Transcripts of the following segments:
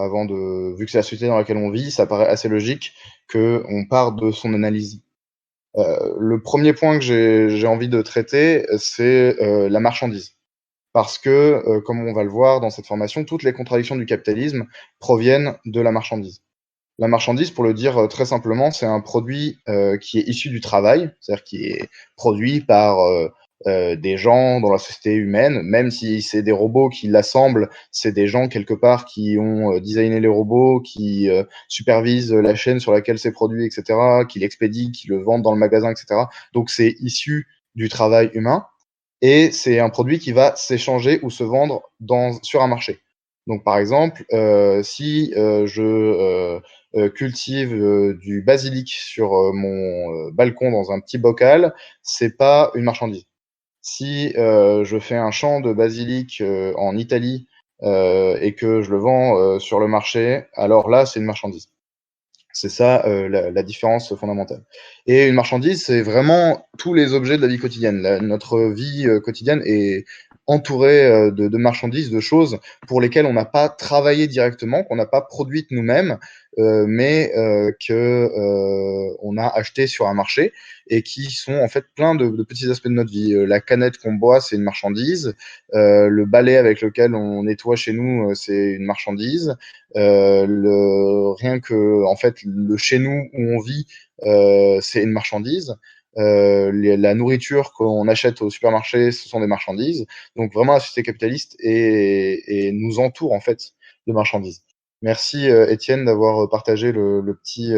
vu que c'est la société dans laquelle on vit, ça paraît assez logique qu'on part de son analyse. Le premier point que j'ai envie de traiter, c'est la marchandise. Parce que, comme on va le voir dans cette formation, toutes les contradictions du capitalisme proviennent de la marchandise. La marchandise, pour le dire très simplement, c'est un produit qui est issu du travail, c'est-à-dire qui est produit par des gens dans la société humaine, même si c'est des robots qui l'assemblent, c'est des gens quelque part qui ont designé les robots, qui supervisent la chaîne sur laquelle c'est produit, etc., qui l'expédient, qui le vendent dans le magasin, etc. Donc c'est issu du travail humain et c'est un produit qui va s'échanger ou se vendre sur un marché. Donc par exemple, si je cultive du basilic sur mon balcon dans un petit bocal, c'est pas une marchandise. Si je fais un champ de basilic en Italie et que je le vends sur le marché, alors là, c'est une marchandise. C'est ça la différence fondamentale. Et une marchandise, c'est vraiment tous les objets de la vie quotidienne. Notre vie quotidienne est entourée de marchandises, de choses pour lesquelles on n'a pas travaillé directement, qu'on n'a pas produites nous-mêmes, mais on a acheté sur un marché et qui sont en fait plein de petits aspects de notre vie. La canette qu'on boit, c'est une marchandise. Le balai avec lequel on nettoie chez nous, c'est une marchandise. Rien que en fait le chez nous où on vit, c'est une marchandise. La nourriture qu'on achète au supermarché, ce sont des marchandises. Donc vraiment, la société capitaliste et nous entoure en fait de marchandises. Merci Étienne d'avoir partagé le petit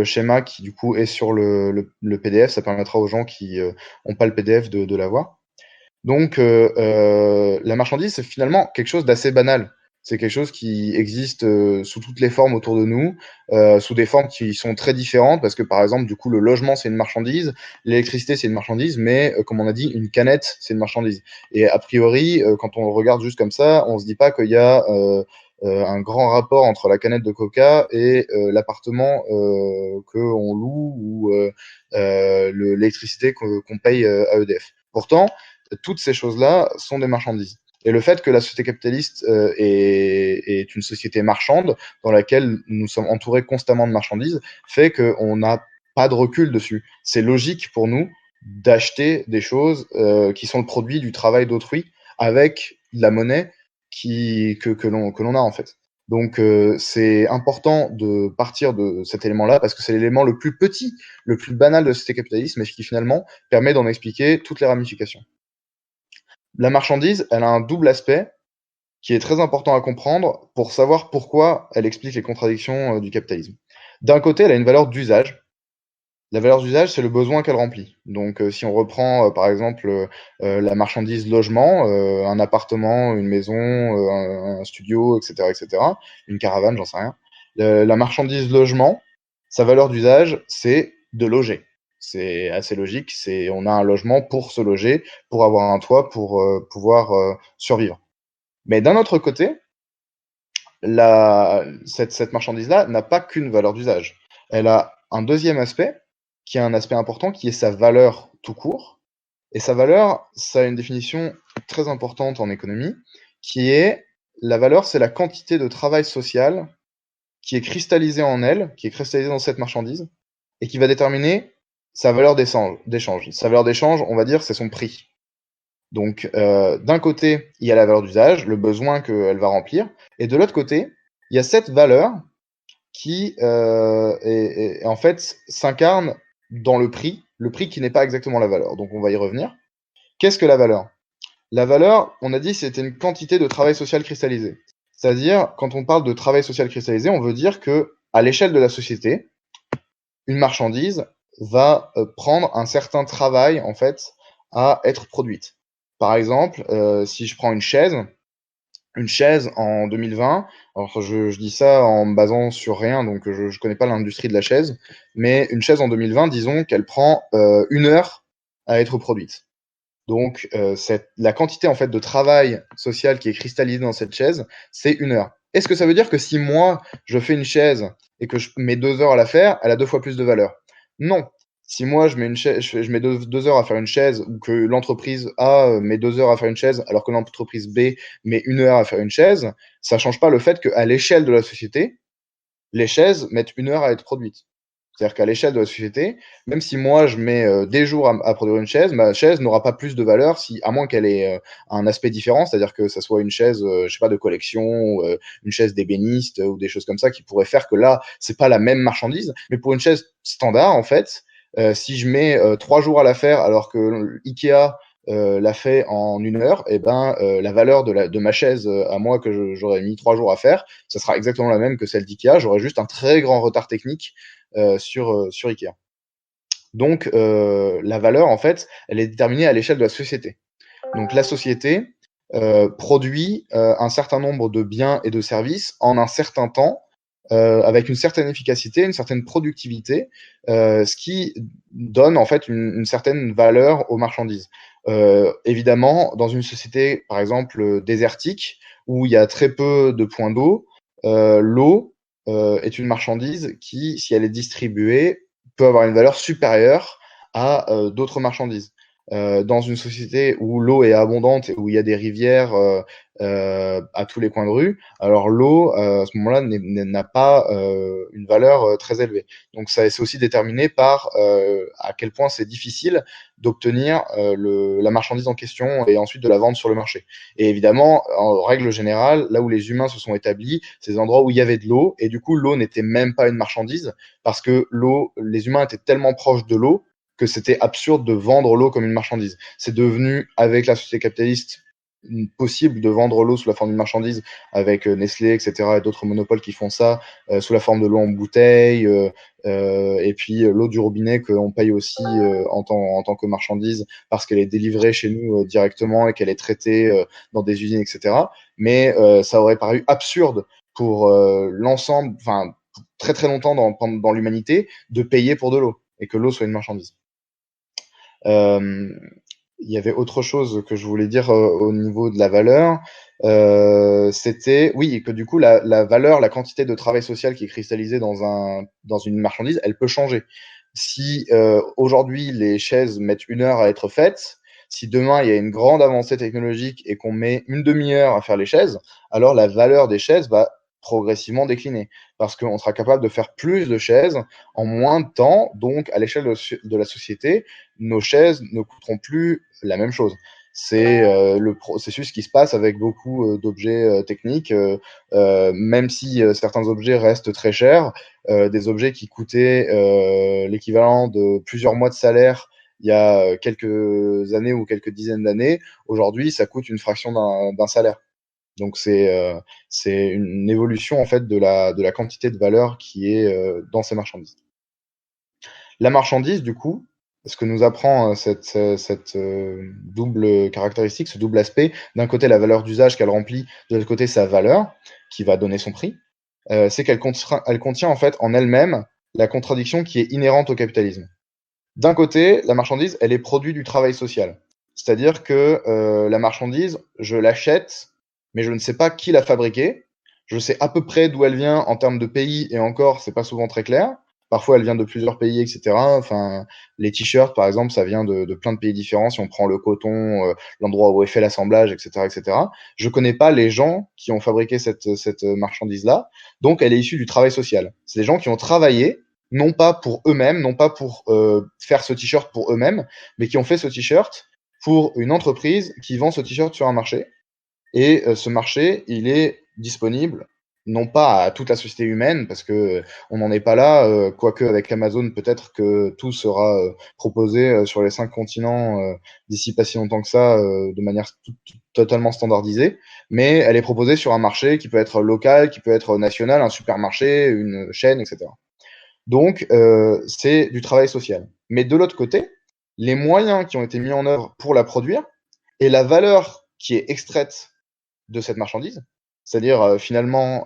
schéma qui du coup est sur le PDF. Ça permettra aux gens qui n'ont pas le PDF de l'avoir. Donc, la marchandise, c'est finalement quelque chose d'assez banal. C'est quelque chose qui existe sous toutes les formes autour de nous, sous des formes qui sont très différentes, parce que par exemple, du coup, le logement, c'est une marchandise, l'électricité, c'est une marchandise, mais comme on a dit, une canette, c'est une marchandise. Et a priori, quand on regarde juste comme ça, on se dit pas qu'il y a un grand rapport entre la canette de Coca et l'appartement qu'on loue ou l'électricité qu'on paye à EDF. Pourtant, toutes ces choses-là sont des marchandises. Et le fait que la société capitaliste est une société marchande dans laquelle nous sommes entourés constamment de marchandises fait qu'on n'a pas de recul dessus. C'est logique pour nous d'acheter des choses qui sont le produit du travail d'autrui avec la monnaie que l'on a en fait. Donc c'est important de partir de cet élément-là parce que c'est l'élément le plus petit, le plus banal de la société capitaliste, mais qui finalement permet d'en expliquer toutes les ramifications. La marchandise, elle a un double aspect qui est très important à comprendre pour savoir pourquoi elle explique les contradictions du capitalisme. D'un côté, elle a une valeur d'usage. La valeur d'usage, c'est le besoin qu'elle remplit. Donc, si on reprend par exemple la marchandise logement, un appartement, une maison, un studio, etc., etc., une caravane, j'en sais rien. La marchandise logement, sa valeur d'usage, c'est de loger. C'est assez logique. On a un logement pour se loger, pour avoir un toit, pour pouvoir survivre. Mais d'un autre côté, cette marchandise-là n'a pas qu'une valeur d'usage. Elle a un deuxième aspect, qui est un aspect important, qui est sa valeur tout court. Et sa valeur, ça a une définition très importante en économie, qui est la valeur, c'est la quantité de travail social qui est cristallisée en elle, qui est cristallisée dans cette marchandise, et qui va déterminer sa valeur d'échange. Sa valeur d'échange, on va dire, c'est son prix. Donc, d'un côté, il y a la valeur d'usage, le besoin qu'elle va remplir, et de l'autre côté, il y a cette valeur qui, en fait, s'incarne dans le prix qui n'est pas exactement la valeur. Donc, on va y revenir. Qu'est-ce que la valeur? La valeur, on a dit, c'était une quantité de travail social cristallisé. C'est-à-dire, quand on parle de travail social cristallisé, on veut dire que, à l'échelle de la société, une marchandise va prendre un certain travail, en fait, à être produite. Par exemple, si je prends une chaise en 2020, alors je dis ça en me basant sur rien, donc je connais pas l'industrie de la chaise, mais une chaise en 2020, disons qu'elle prend 1 heure à être produite. Donc la quantité en fait de travail social qui est cristallisée dans cette chaise, c'est 1 heure. Est-ce que ça veut dire que si moi je fais une chaise et que je mets 2 heures à la faire, elle a 2 fois plus de valeur? Non. Si moi je mets une chaise, je mets 2 heures à faire une chaise, ou que l'entreprise A met 2 heures à faire une chaise, alors que l'entreprise B met 1 heure à faire une chaise, ça change pas le fait qu'à l'échelle de la société, les chaises mettent 1 heure à être produites. C'est-à-dire qu'à l'échelle de la société, même si moi je mets des jours à produire une chaise, ma chaise n'aura pas plus de valeur si, à moins qu'elle ait un aspect différent, c'est-à-dire que ça soit une chaise, je sais pas, de collection, une chaise d'ébéniste ou des choses comme ça qui pourraient faire que là, c'est pas la même marchandise. Mais pour une chaise standard, en fait, si je mets 3 jours à la faire alors que Ikea l'a fait en 1 heure, et ben la valeur de ma chaise à moi que j'aurais mis 3 jours à faire, ça sera exactement la même que celle d'Ikea. J'aurais juste un très grand retard technique sur Ikea. Donc la valeur, en fait, elle est déterminée à l'échelle de la société. Donc la société produit un certain nombre de biens et de services en un certain temps, avec une certaine efficacité, une certaine productivité, ce qui donne en fait une certaine valeur aux marchandises. Évidemment, dans une société, par exemple, désertique, où il y a très peu de points d'eau, l'eau est une marchandise qui, si elle est distribuée, peut avoir une valeur supérieure à d'autres marchandises. Dans une société où l'eau est abondante et où il y a des rivières à tous les coins de rue, alors l'eau, à ce moment-là, n'a pas une valeur très élevée. Donc ça, c'est aussi déterminé par à quel point c'est difficile d'obtenir la marchandise en question et ensuite de la vendre sur le marché. Et évidemment, en règle générale, là où les humains se sont établis, c'est des endroits où il y avait de l'eau, et du coup, l'eau n'était même pas une marchandise, parce que l'eau, les humains étaient tellement proches de l'eau que c'était absurde de vendre l'eau comme une marchandise. C'est devenu, avec la société capitaliste, possible de vendre l'eau sous la forme d'une marchandise avec Nestlé, etc. et d'autres monopoles qui font ça, sous la forme de l'eau en bouteille, et puis l'eau du robinet qu'on paye aussi en tant que marchandise parce qu'elle est délivrée chez nous directement et qu'elle est traitée dans des usines, etc. Mais ça aurait paru absurde pour l'ensemble, enfin très très longtemps dans l'humanité, de payer pour de l'eau et que l'eau soit une marchandise. Euh, il y avait autre chose que je voulais dire au niveau de la valeur. C'était, oui, que du coup, la valeur, la quantité de travail social qui est cristallisée dans une marchandise, elle peut changer. Si aujourd'hui les chaises mettent 1 heure à être faites, si demain il y a une grande avancée technologique et qu'on met une demi-heure à faire les chaises, alors la valeur des chaises va progressivement décliner parce qu'on sera capable de faire plus de chaises en moins de temps, donc à l'échelle de la société, nos chaises ne coûteront plus la même chose. C'est le processus qui se passe avec beaucoup d'objets techniques, même si certains objets restent très chers, des objets qui coûtaient l'équivalent de plusieurs mois de salaire il y a quelques années ou quelques dizaines d'années, aujourd'hui ça coûte une fraction d'un salaire. Donc c'est une évolution en fait de la quantité de valeur qui est dans ces marchandises. La marchandise, du coup, ce que nous apprend cette double caractéristique, ce double aspect, d'un côté la valeur d'usage qu'elle remplit, de l'autre côté sa valeur, qui va donner son prix, c'est elle contient en fait en elle-même la contradiction qui est inhérente au capitalisme. D'un côté, la marchandise, elle est produit du travail social. C'est-à-dire que la marchandise, je l'achète, mais je ne sais pas qui l'a fabriquée. Je sais à peu près d'où elle vient en termes de pays, et encore, c'est pas souvent très clair. Parfois, elle vient de plusieurs pays, etc. Enfin, les t-shirts, par exemple, ça vient de plein de pays différents. Si on prend le coton, l'endroit où est fait l'assemblage, etc., etc. Je connais pas les gens qui ont fabriqué cette marchandise-là. Donc, elle est issue du travail social. C'est des gens qui ont travaillé non pas pour eux-mêmes, non pas pour faire ce t-shirt pour eux-mêmes, mais qui ont fait ce t-shirt pour une entreprise qui vend ce t-shirt sur un marché. Et ce marché, il est disponible non pas à toute la société humaine, parce que on n'en est pas là, quoique avec Amazon, peut-être que tout sera proposé sur les 5 continents d'ici pas si longtemps que ça, de manière totalement standardisée, mais elle est proposée sur un marché qui peut être local, qui peut être national, un supermarché, une chaîne, etc. Donc, c'est du travail social. Mais de l'autre côté, les moyens qui ont été mis en œuvre pour la produire et la valeur qui est extraite de cette marchandise, c'est-à-dire finalement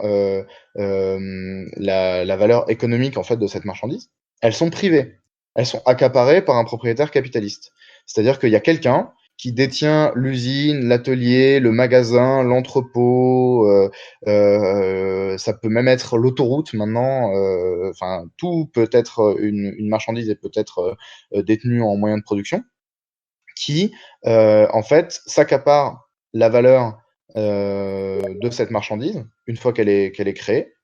la valeur économique en fait de cette marchandise, elles sont privées. Elles sont accaparées par un propriétaire capitaliste. C'est-à-dire qu'il y a quelqu'un qui détient l'usine, l'atelier, le magasin, l'entrepôt, ça peut même être l'autoroute maintenant. Enfin, tout peut être une marchandise et peut être détenue en moyen de production, qui en fait s'accapare la valeur de cette marchandise une fois qu'elle est créée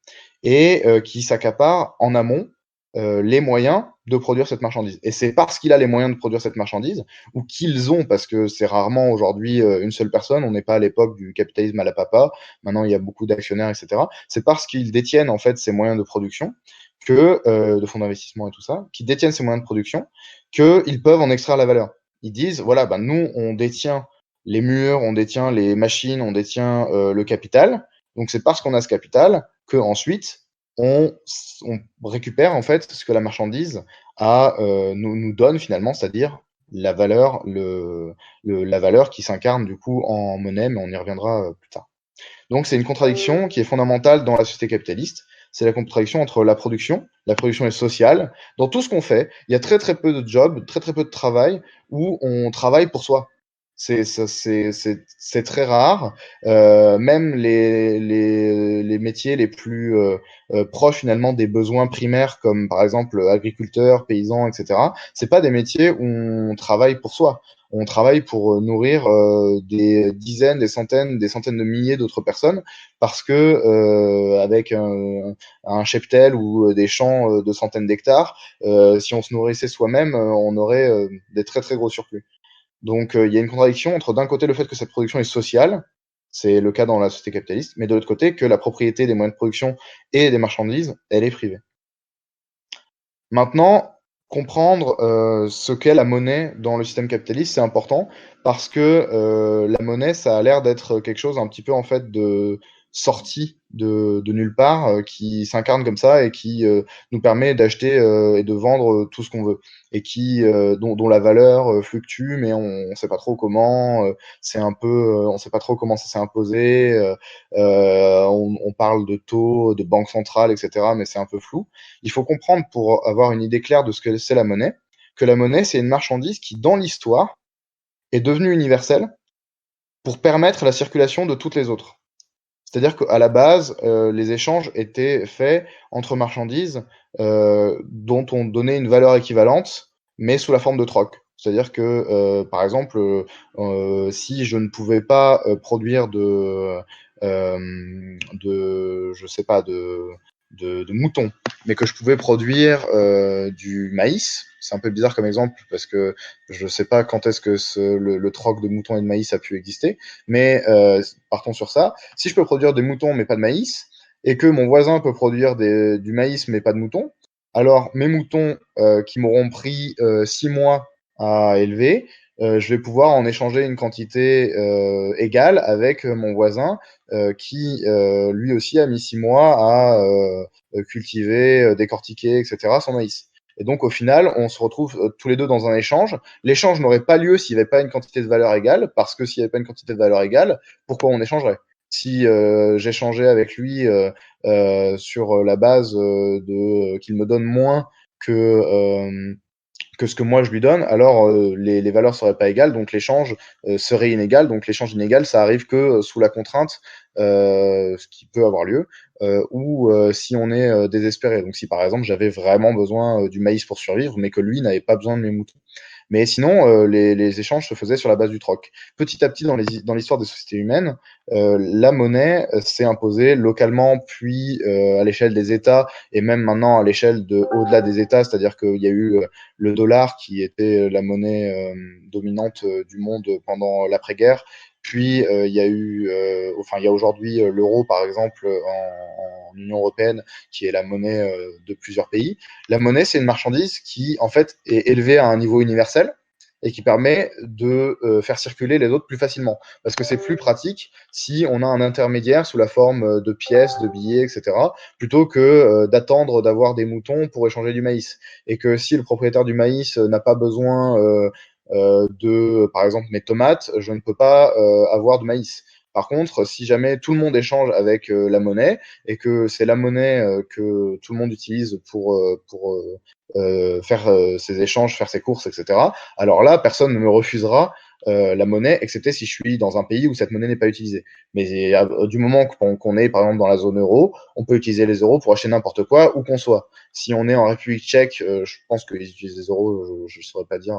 et qui s'accapare en amont les moyens de produire cette marchandise. Et c'est parce qu'il a les moyens de produire cette marchandise, ou qu'ils ont, parce que c'est rarement aujourd'hui une seule personne, on n'est pas à l'époque du capitalisme à la papa, maintenant il y a beaucoup d'actionnaires, etc. C'est parce qu'ils détiennent en fait ces moyens de production, de fonds d'investissement et tout ça, qui détiennent ces moyens de production, qu'ils peuvent en extraire la valeur. Ils disent, voilà, bah, nous, on détient les murs, on détient les machines, on détient le capital, donc c'est parce qu'on a ce capital que ensuite on, on récupère en fait ce que la marchandise nous donne finalement, c'est-à-dire la valeur, la valeur qui s'incarne du coup en monnaie, mais on y reviendra plus tard. Donc c'est une contradiction qui est fondamentale dans la société capitaliste. C'est la contradiction entre la production est sociale. Dans tout ce qu'on fait, il y a très très peu de jobs, très très peu de travail où on travaille pour soi. C'est très rare. Même les métiers les plus proches finalement des besoins primaires, comme par exemple agriculteurs, paysans, etc. C'est pas des métiers où on travaille pour soi. On travaille pour nourrir des dizaines, des centaines de milliers d'autres personnes, parce que avec un cheptel ou des champs de centaines d'hectares, si on se nourrissait soi-même, on aurait des très très gros surplus. Donc il y a une contradiction entre d'un côté le fait que cette production est sociale, c'est le cas dans la société capitaliste, mais de l'autre côté que la propriété des moyens de production et des marchandises, elle est privée. Maintenant, comprendre ce qu'est la monnaie dans le système capitaliste, c'est important parce que la monnaie, ça a l'air d'être quelque chose un petit peu en fait de sorti de nulle part, qui s'incarne comme ça et qui nous permet d'acheter et de vendre tout ce qu'on veut et dont la valeur fluctue, mais on ne sait pas trop comment. C'est un peu, on sait pas trop comment ça s'est imposé. On parle de taux, de banque centrale, etc., mais c'est un peu flou. Il faut comprendre, pour avoir une idée claire de ce que c'est la monnaie, que la monnaie, c'est une marchandise qui, dans l'histoire, est devenue universelle pour permettre la circulation de toutes les autres. C'est-à-dire qu'à la base, les échanges étaient faits entre marchandises dont on donnait une valeur équivalente, mais sous la forme de troc. C'est-à-dire que, par exemple, si je ne pouvais pas produire je sais pas, de moutons, mais que je pouvais produire du maïs. C'est un peu bizarre comme exemple parce que je ne sais pas quand est-ce que le troc de moutons et de maïs a pu exister, mais partons sur ça. Si je peux produire des moutons mais pas de maïs, et que mon voisin peut produire du maïs mais pas de moutons, alors mes moutons qui m'auront pris 6 mois à élever, je vais pouvoir en échanger une quantité égale avec mon voisin qui lui aussi a mis 6 mois à cultiver, décortiquer, etc. son maïs. Et donc au final, on se retrouve tous les deux dans un échange. L'échange n'aurait pas lieu s'il n'y avait pas une quantité de valeur égale, parce que s'il n'y avait pas une quantité de valeur égale, pourquoi on échangerait? Si j'échangeais avec lui sur la base qu'il me donne moins que ce que moi je lui donne, alors les valeurs seraient pas égales, donc l'échange serait inégal. Donc l'échange inégal, ça arrive que sous la contrainte, ce qui peut avoir lieu, ou si on est désespéré. Donc si par exemple j'avais vraiment besoin du maïs pour survivre, mais que lui n'avait pas besoin de mes moutons. Mais sinon, les échanges se faisaient sur la base du troc. Petit à petit, dans l'histoire des sociétés humaines, la monnaie s'est imposée localement, puis à l'échelle des États, et même maintenant à l'échelle au-delà des États, c'est-à-dire qu'il y a eu le dollar qui était la monnaie dominante du monde pendant l'après-guerre. Puis il y a aujourd'hui l'euro par exemple en Union européenne, qui est la monnaie de plusieurs pays. La monnaie, c'est une marchandise qui en fait est élevée à un niveau universel et qui permet de faire circuler les autres plus facilement. Parce que c'est plus pratique si on a un intermédiaire sous la forme de pièces, de billets, etc., plutôt que d'attendre d'avoir des moutons pour échanger du maïs. Et que si le propriétaire du maïs n'a pas besoin par exemple, mes tomates, je ne peux pas avoir de maïs. Par contre, si jamais tout le monde échange avec la monnaie et que c'est la monnaie que tout le monde utilise pour faire ses échanges, faire ses courses, etc., alors là, personne ne me refusera la monnaie, excepté si je suis dans un pays où cette monnaie n'est pas utilisée. Mais du moment qu'on est, par exemple, dans la zone euro, on peut utiliser les euros pour acheter n'importe quoi, où qu'on soit. Si on est en République tchèque, je pense qu'ils utilisent les euros, je ne saurais pas dire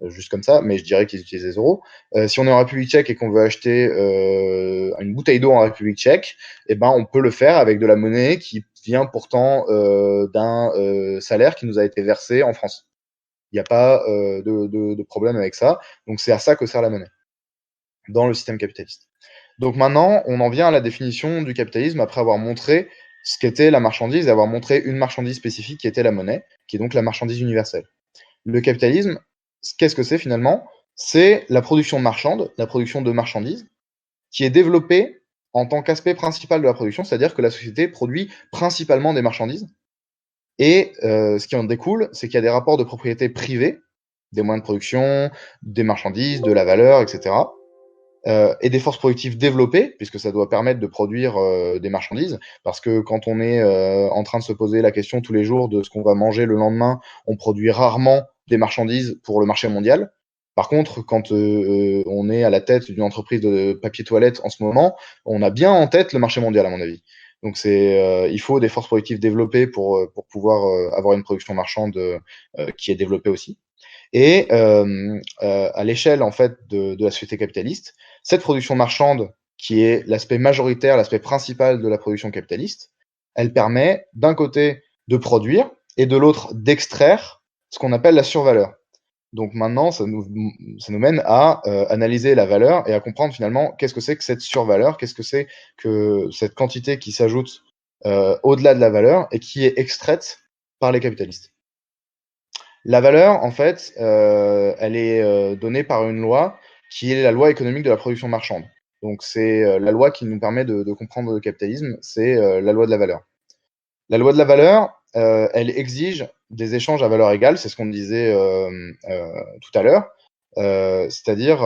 juste comme ça, mais je dirais qu'ils utilisent les euros. Si on est en République tchèque et qu'on veut acheter une bouteille d'eau en République tchèque, eh ben, on peut le faire avec de la monnaie qui vient pourtant d'un salaire qui nous a été versé en France. Il n'y a pas de problème avec ça. Donc c'est à ça que sert la monnaie dans le système capitaliste. Donc maintenant, on en vient à la définition du capitalisme après avoir montré ce qu'était la marchandise et avoir montré une marchandise spécifique qui était la monnaie, qui est donc la marchandise universelle. Le capitalisme, qu'est-ce que c'est finalement? C'est la production marchande, la production de marchandises, qui est développée en tant qu'aspect principal de la production, c'est-à-dire que la société produit principalement des marchandises. Et ce qui en découle, c'est qu'il y a des rapports de propriété privée, des moyens de production, des marchandises, de la valeur, etc. Et des forces productives développées, puisque ça doit permettre de produire des marchandises, parce que quand on est en train de se poser la question tous les jours de ce qu'on va manger le lendemain, on produit rarement des marchandises pour le marché mondial. Par contre, quand on est à la tête d'une entreprise de papier toilette en ce moment, on a bien en tête le marché mondial, à mon avis. Donc il faut des forces productives développées pour pouvoir avoir une production marchande qui est développée aussi. Et à l'échelle en fait de la société capitaliste, cette production marchande, qui est l'aspect majoritaire, l'aspect principal de la production capitaliste, elle permet d'un côté de produire et de l'autre d'extraire ce qu'on appelle la survaleur. Donc maintenant, ça nous mène à analyser la valeur et à comprendre finalement qu'est-ce que c'est que cette survaleur, qu'est-ce que c'est que cette quantité qui s'ajoute au-delà de la valeur et qui est extraite par les capitalistes. La valeur, en fait, elle est donnée par une loi qui est la loi économique de la production marchande. Donc c'est la loi qui nous permet de comprendre le capitalisme, c'est la loi de la valeur. La loi de la valeur, elle exige des échanges à valeur égale, c'est ce qu'on disait tout à l'heure, c'est-à-dire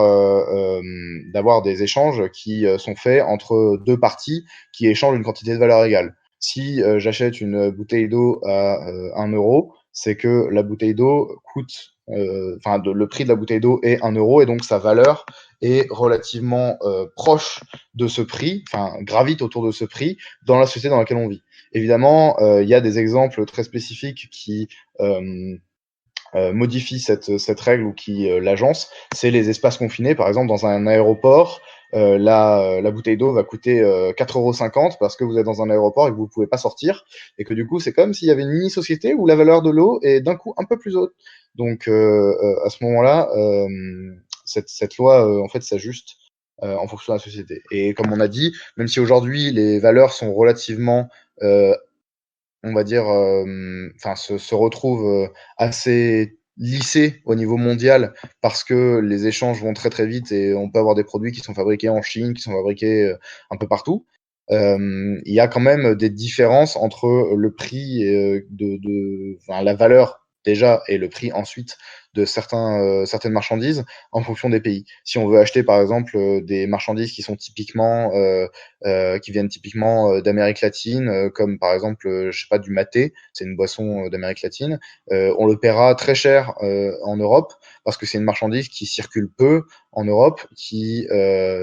d'avoir des échanges qui sont faits entre deux parties qui échangent une quantité de valeur égale. Si j'achète une bouteille d'eau à 1 euro, c'est que la bouteille d'eau coûte, le prix de la bouteille d'eau est 1 euro et donc sa valeur est relativement proche de ce prix, enfin gravite autour de ce prix dans la société dans laquelle on vit. Évidemment, il y a des exemples très spécifiques qui modifient cette règle ou qui l'agencent. C'est les espaces confinés. Par exemple, dans un aéroport, la bouteille d'eau va coûter 4,50 € parce que vous êtes dans un aéroport et que vous ne pouvez pas sortir. Et que du coup, c'est comme s'il y avait une mini-société où la valeur de l'eau est d'un coup un peu plus haute. Donc, à ce moment-là, cette loi, en fait, s'ajuste en fonction de la société. Et comme on a dit, même si aujourd'hui les valeurs sont relativement on va dire, se retrouvent assez lissées au niveau mondial parce que les échanges vont très très vite et on peut avoir des produits qui sont fabriqués en Chine, qui sont fabriqués un peu partout. Il y a quand même des différences entre le prix la valeur déjà et le prix ensuite de certaines marchandises en fonction des pays. Si on veut acheter par exemple des marchandises qui sont typiquement qui viennent typiquement d'Amérique latine, comme par exemple, je sais pas, du maté, c'est une boisson d'Amérique latine, on le paiera très cher en Europe parce que c'est une marchandise qui circule peu en Europe, qui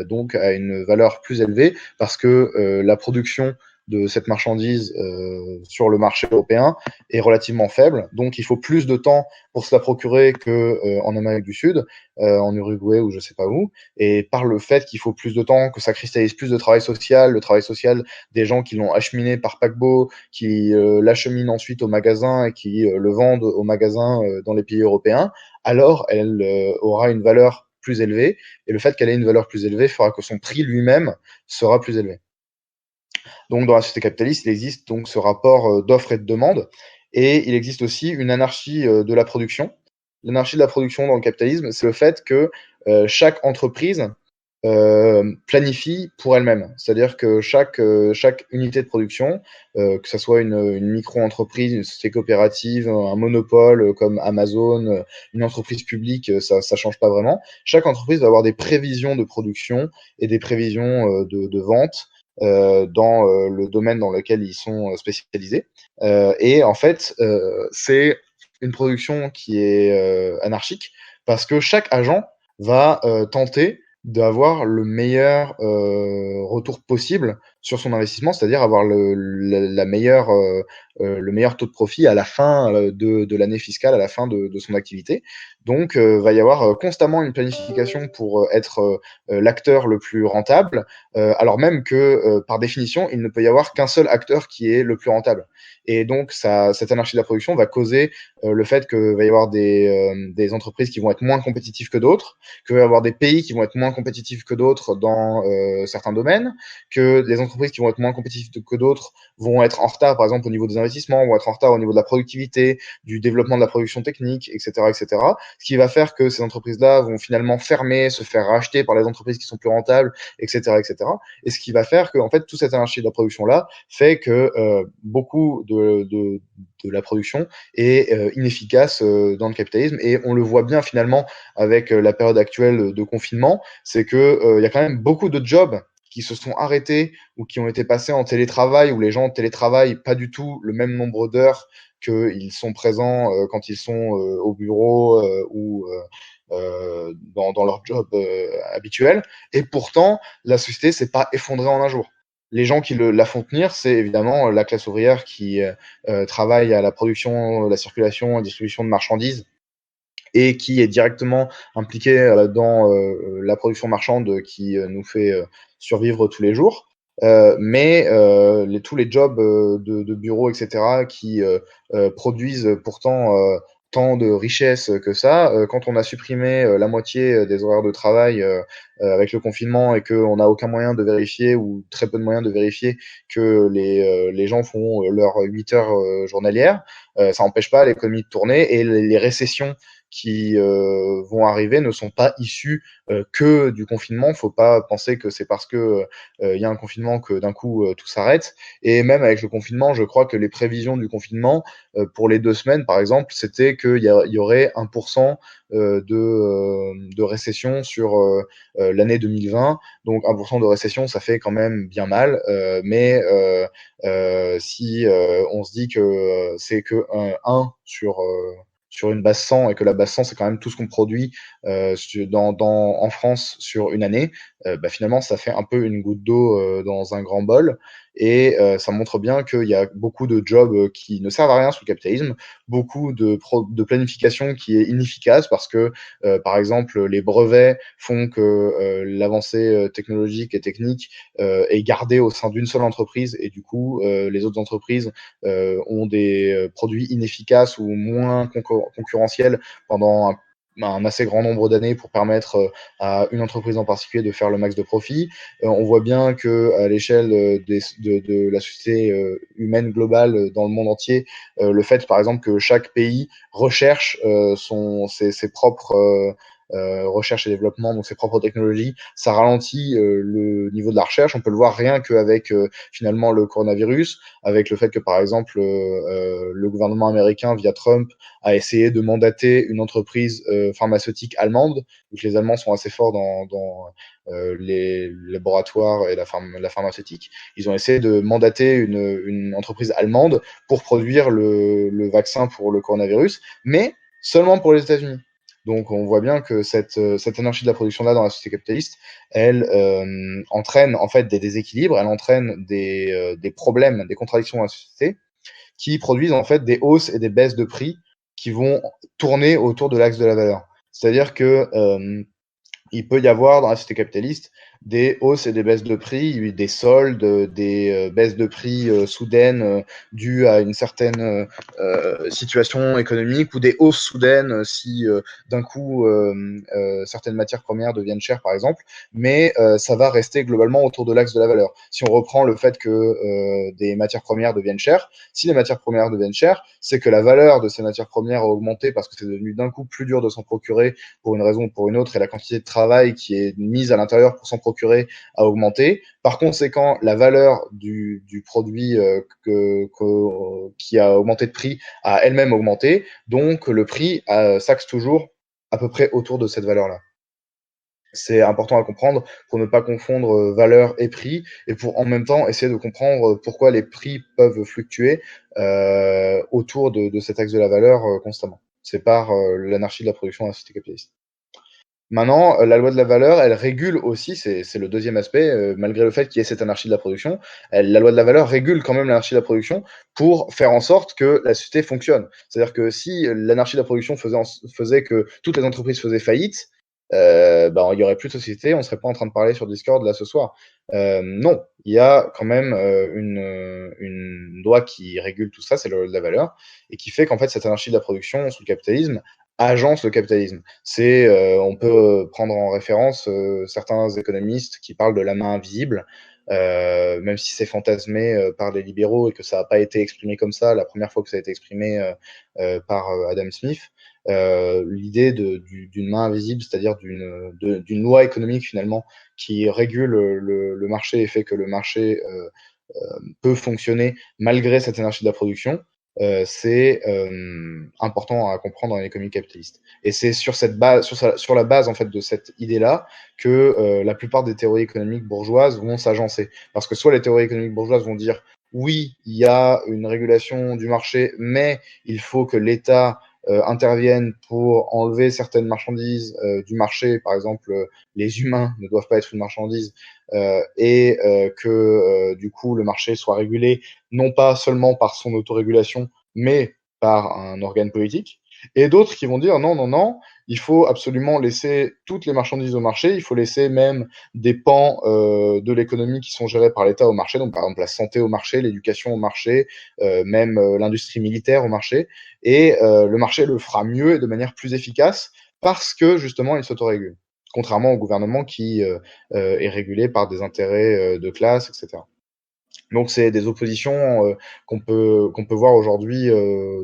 donc a une valeur plus élevée parce que la production de cette marchandise sur le marché européen est relativement faible. Donc, il faut plus de temps pour se la procurer qu'en Amérique du Sud, en Uruguay ou je sais pas où. Et par le fait qu'il faut plus de temps, que ça cristallise plus de travail social, le travail social des gens qui l'ont acheminé par paquebot, qui l'acheminent ensuite au magasin et qui le vendent au magasin dans les pays européens, alors elle aura une valeur plus élevée. Et le fait qu'elle ait une valeur plus élevée fera que son prix lui-même sera plus élevé. Donc, dans la société capitaliste, il existe donc ce rapport d'offre et de demande, et il existe aussi une anarchie de la production. L'anarchie de la production dans le capitalisme, c'est le fait que chaque entreprise planifie pour elle-même. C'est-à-dire que chaque unité de production, que ce soit une micro-entreprise, une société coopérative, un monopole comme Amazon, une entreprise publique, ça change pas vraiment. Chaque entreprise va avoir des prévisions de production et des prévisions de vente dans le domaine dans lequel ils sont spécialisés. Et en fait, c'est une production qui est anarchique parce que chaque agent va tenter d'avoir le meilleur retour possible sur son investissement, c'est-à-dire avoir la meilleure, le meilleur taux de profit à la fin de l'année fiscale, à la fin de son activité. Donc, va y avoir constamment une planification pour être l'acteur le plus rentable, alors même que, par définition, il ne peut y avoir qu'un seul acteur qui est le plus rentable. Et donc, cette anarchie de la production va causer le fait qu'il va y avoir des entreprises qui vont être moins compétitives que d'autres, qu'il va y avoir des pays qui vont être moins compétitifs que d'autres dans certains domaines, que les entreprises qui vont être moins compétitives que d'autres vont être en retard, par exemple, au niveau des investissements, vont être en retard au niveau de la productivité, du développement de la production technique, etc., etc. Ce qui va faire que ces entreprises-là vont finalement fermer, se faire racheter par les entreprises qui sont plus rentables, etc., etc. Et ce qui va faire que, en fait, toute cette anarchie de la production-là fait que beaucoup de la production est inefficace dans le capitalisme. Et on le voit bien finalement avec la période actuelle de confinement, c'est que y a quand même beaucoup de jobs qui se sont arrêtés ou qui ont été passés en télétravail, où les gens télétravaillent pas du tout le même nombre d'heures qu'ils sont présents quand ils sont au bureau ou dans leur job habituel. Et pourtant, la société s'est pas effondrée en un jour. Les gens qui la font tenir, c'est évidemment la classe ouvrière qui travaille à la production, la circulation et distribution de marchandises et qui est directement impliqué dans la production marchande qui nous fait survivre tous les jours. Mais tous les jobs de bureau, etc., qui produisent pourtant tant de richesses que ça, quand on a supprimé la moitié des horaires de travail avec le confinement et qu'on n'a aucun moyen de vérifier ou très peu de moyens de vérifier que les gens font leurs 8 heures journalières, ça n'empêche pas l'économie de tourner et les récessions qui vont arriver ne sont pas issus que du confinement. Il ne faut pas penser que c'est parce que y a un confinement que d'un coup tout s'arrête. Et même avec le confinement, je crois que les prévisions du confinement pour les 2 semaines, par exemple, c'était qu'il y aurait 1% de récession sur l'année 2020. Donc 1% de récession, ça fait quand même bien mal. Mais si on se dit que c'est que 1 sur une base 100 et que la base 100 c'est quand même tout ce qu'on produit en France sur une année, bah, finalement ça fait un peu une goutte d'eau dans un grand bol et ça montre bien qu'il y a beaucoup de jobs qui ne servent à rien sous le capitalisme, beaucoup de planification qui est inefficace parce que par exemple les brevets font que l'avancée technologique et technique est gardée au sein d'une seule entreprise et du coup les autres entreprises ont des produits inefficaces ou moins concurrentiels pendant un assez grand nombre d'années pour permettre à une entreprise en particulier de faire le max de profit. On voit bien que à l'échelle de la société humaine globale dans le monde entier, le fait par exemple que chaque pays recherche ses propres recherche et développement, donc ses propres technologies, ça ralentit le niveau de la recherche. On peut le voir rien qu'avec finalement le coronavirus, avec le fait que par exemple le gouvernement américain via Trump a essayé de mandater une entreprise pharmaceutique allemande, donc les Allemands sont assez forts dans les laboratoires et la pharmaceutique. Ils ont essayé de mandater une entreprise allemande pour produire le vaccin pour le coronavirus, mais seulement pour les États-Unis. Donc on voit bien que cette anarchie de la production-là dans la société capitaliste, elle entraîne en fait des déséquilibres, elle entraîne des problèmes, des contradictions dans la société qui produisent en fait des hausses et des baisses de prix qui vont tourner autour de l'axe de la valeur. C'est-à-dire que il peut y avoir dans la société capitaliste des hausses et des baisses de prix, des soldes, des baisses de prix soudaines dues à une certaine situation économique ou des hausses soudaines si d'un coup certaines matières premières deviennent chères par exemple, mais ça va rester globalement autour de l'axe de la valeur. Si on reprend le fait que des matières premières deviennent chères, si les matières premières deviennent chères, c'est que la valeur de ces matières premières a augmenté parce que c'est devenu d'un coup plus dur de s'en procurer pour une raison ou pour une autre et la quantité de travail qui est mise à l'intérieur pour s'en procurer a augmenté. Par conséquent, la valeur du produit qui a augmenté de prix a elle-même augmenté. Donc, le prix s'axe toujours à peu près autour de cette valeur-là. C'est important à comprendre pour ne pas confondre valeur et prix et pour en même temps essayer de comprendre pourquoi les prix peuvent fluctuer autour de cet axe de la valeur constamment. C'est par l'anarchie de la production de la société capitaliste. Maintenant, la loi de la valeur, elle régule aussi, c'est le deuxième aspect, malgré le fait qu'il y ait cette anarchie de la production, la loi de la valeur régule quand même l'anarchie de la production pour faire en sorte que la société fonctionne. C'est-à-dire que si l'anarchie de la production faisait que toutes les entreprises faisaient faillite, ben, il y aurait plus de société, on serait pas en train de parler sur Discord là ce soir. Non, il y a quand même une loi qui régule tout ça, c'est la loi de la valeur, et qui fait qu'en fait cette anarchie de la production sous le capitalisme agence le capitalisme. On peut prendre en référence certains économistes qui parlent de la main invisible, même si c'est fantasmé par les libéraux et que ça n'a pas été exprimé comme ça la première fois que ça a été exprimé par Adam Smith. L'idée d'une main invisible, c'est-à-dire d'une loi économique finalement qui régule le marché et fait que le marché peut fonctionner malgré cette énergie de la production, c'est important à comprendre dans l'économie capitaliste. Et c'est sur cette base, sur la base en fait de cette idée-là que la plupart des théories économiques bourgeoises vont s'agencer. Parce que soit les théories économiques bourgeoises vont dire oui, il y a une régulation du marché, mais il faut que l'État interviennent pour enlever certaines marchandises du marché, par exemple les humains ne doivent pas être une marchandise, que du coup le marché soit régulé non pas seulement par son autorégulation, mais par un organe politique. Et d'autres qui vont dire non, non, non, il faut absolument laisser toutes les marchandises au marché, il faut laisser même des pans de l'économie qui sont gérés par l'État au marché, donc par exemple la santé au marché, l'éducation au marché, même l'industrie militaire au marché, et le marché le fera mieux et de manière plus efficace parce que justement il s'autorégule, contrairement au gouvernement qui est régulé par des intérêts de classe, etc. Donc c'est des oppositions qu'on peut voir aujourd'hui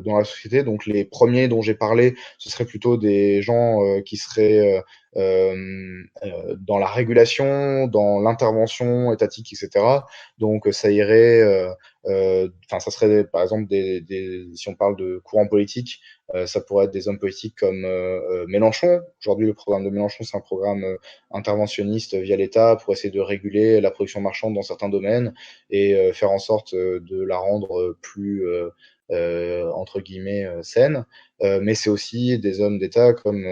dans la société. Donc les premiers dont j'ai parlé, ce seraient plutôt des gens qui seraient dans la régulation, dans l'intervention étatique, etc. Donc ça irait, enfin ça serait par exemple si on parle de courant politique, ça pourrait être des hommes politiques comme Mélenchon. Aujourd'hui, le programme de Mélenchon, c'est un programme interventionniste via l'État pour essayer de réguler la production marchande dans certains domaines et faire en sorte de la rendre plus entre guillemets saine. Mais c'est aussi des hommes d'État comme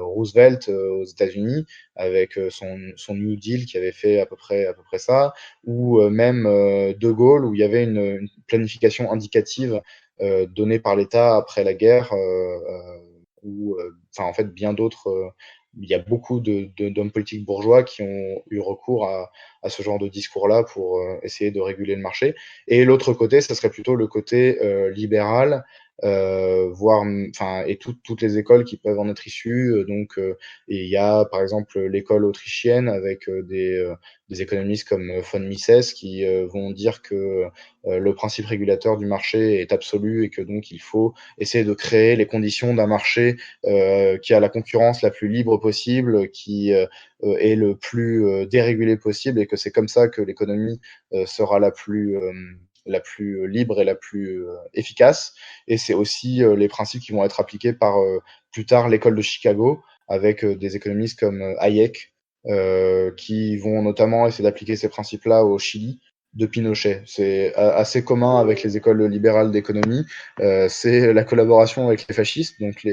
Roosevelt aux États-Unis avec son New Deal qui avait fait à peu près ça, ou même De Gaulle où il y avait une planification indicative donnée par l'État après la guerre, ou enfin en fait bien d'autres. Il y a beaucoup d'hommes politiques bourgeois qui ont eu recours à ce genre de discours-là pour essayer de réguler le marché. Et l'autre côté, ça serait plutôt le côté libéral, voire, enfin, et toutes les écoles qui peuvent en être issues. Donc, et il y a par exemple l'école autrichienne avec des économistes comme von Mises qui vont dire que le principe régulateur du marché est absolu et que donc il faut essayer de créer les conditions d'un marché qui a la concurrence la plus libre possible, qui est le plus dérégulé possible, et que c'est comme ça que l'économie sera la plus libre et la plus efficace. Et c'est aussi les principes qui vont être appliqués par plus tard l'école de Chicago, avec des économistes comme Hayek, qui vont notamment essayer d'appliquer ces principes-là au Chili de Pinochet. C'est assez commun avec les écoles libérales d'économie. C'est la collaboration avec les fascistes. Donc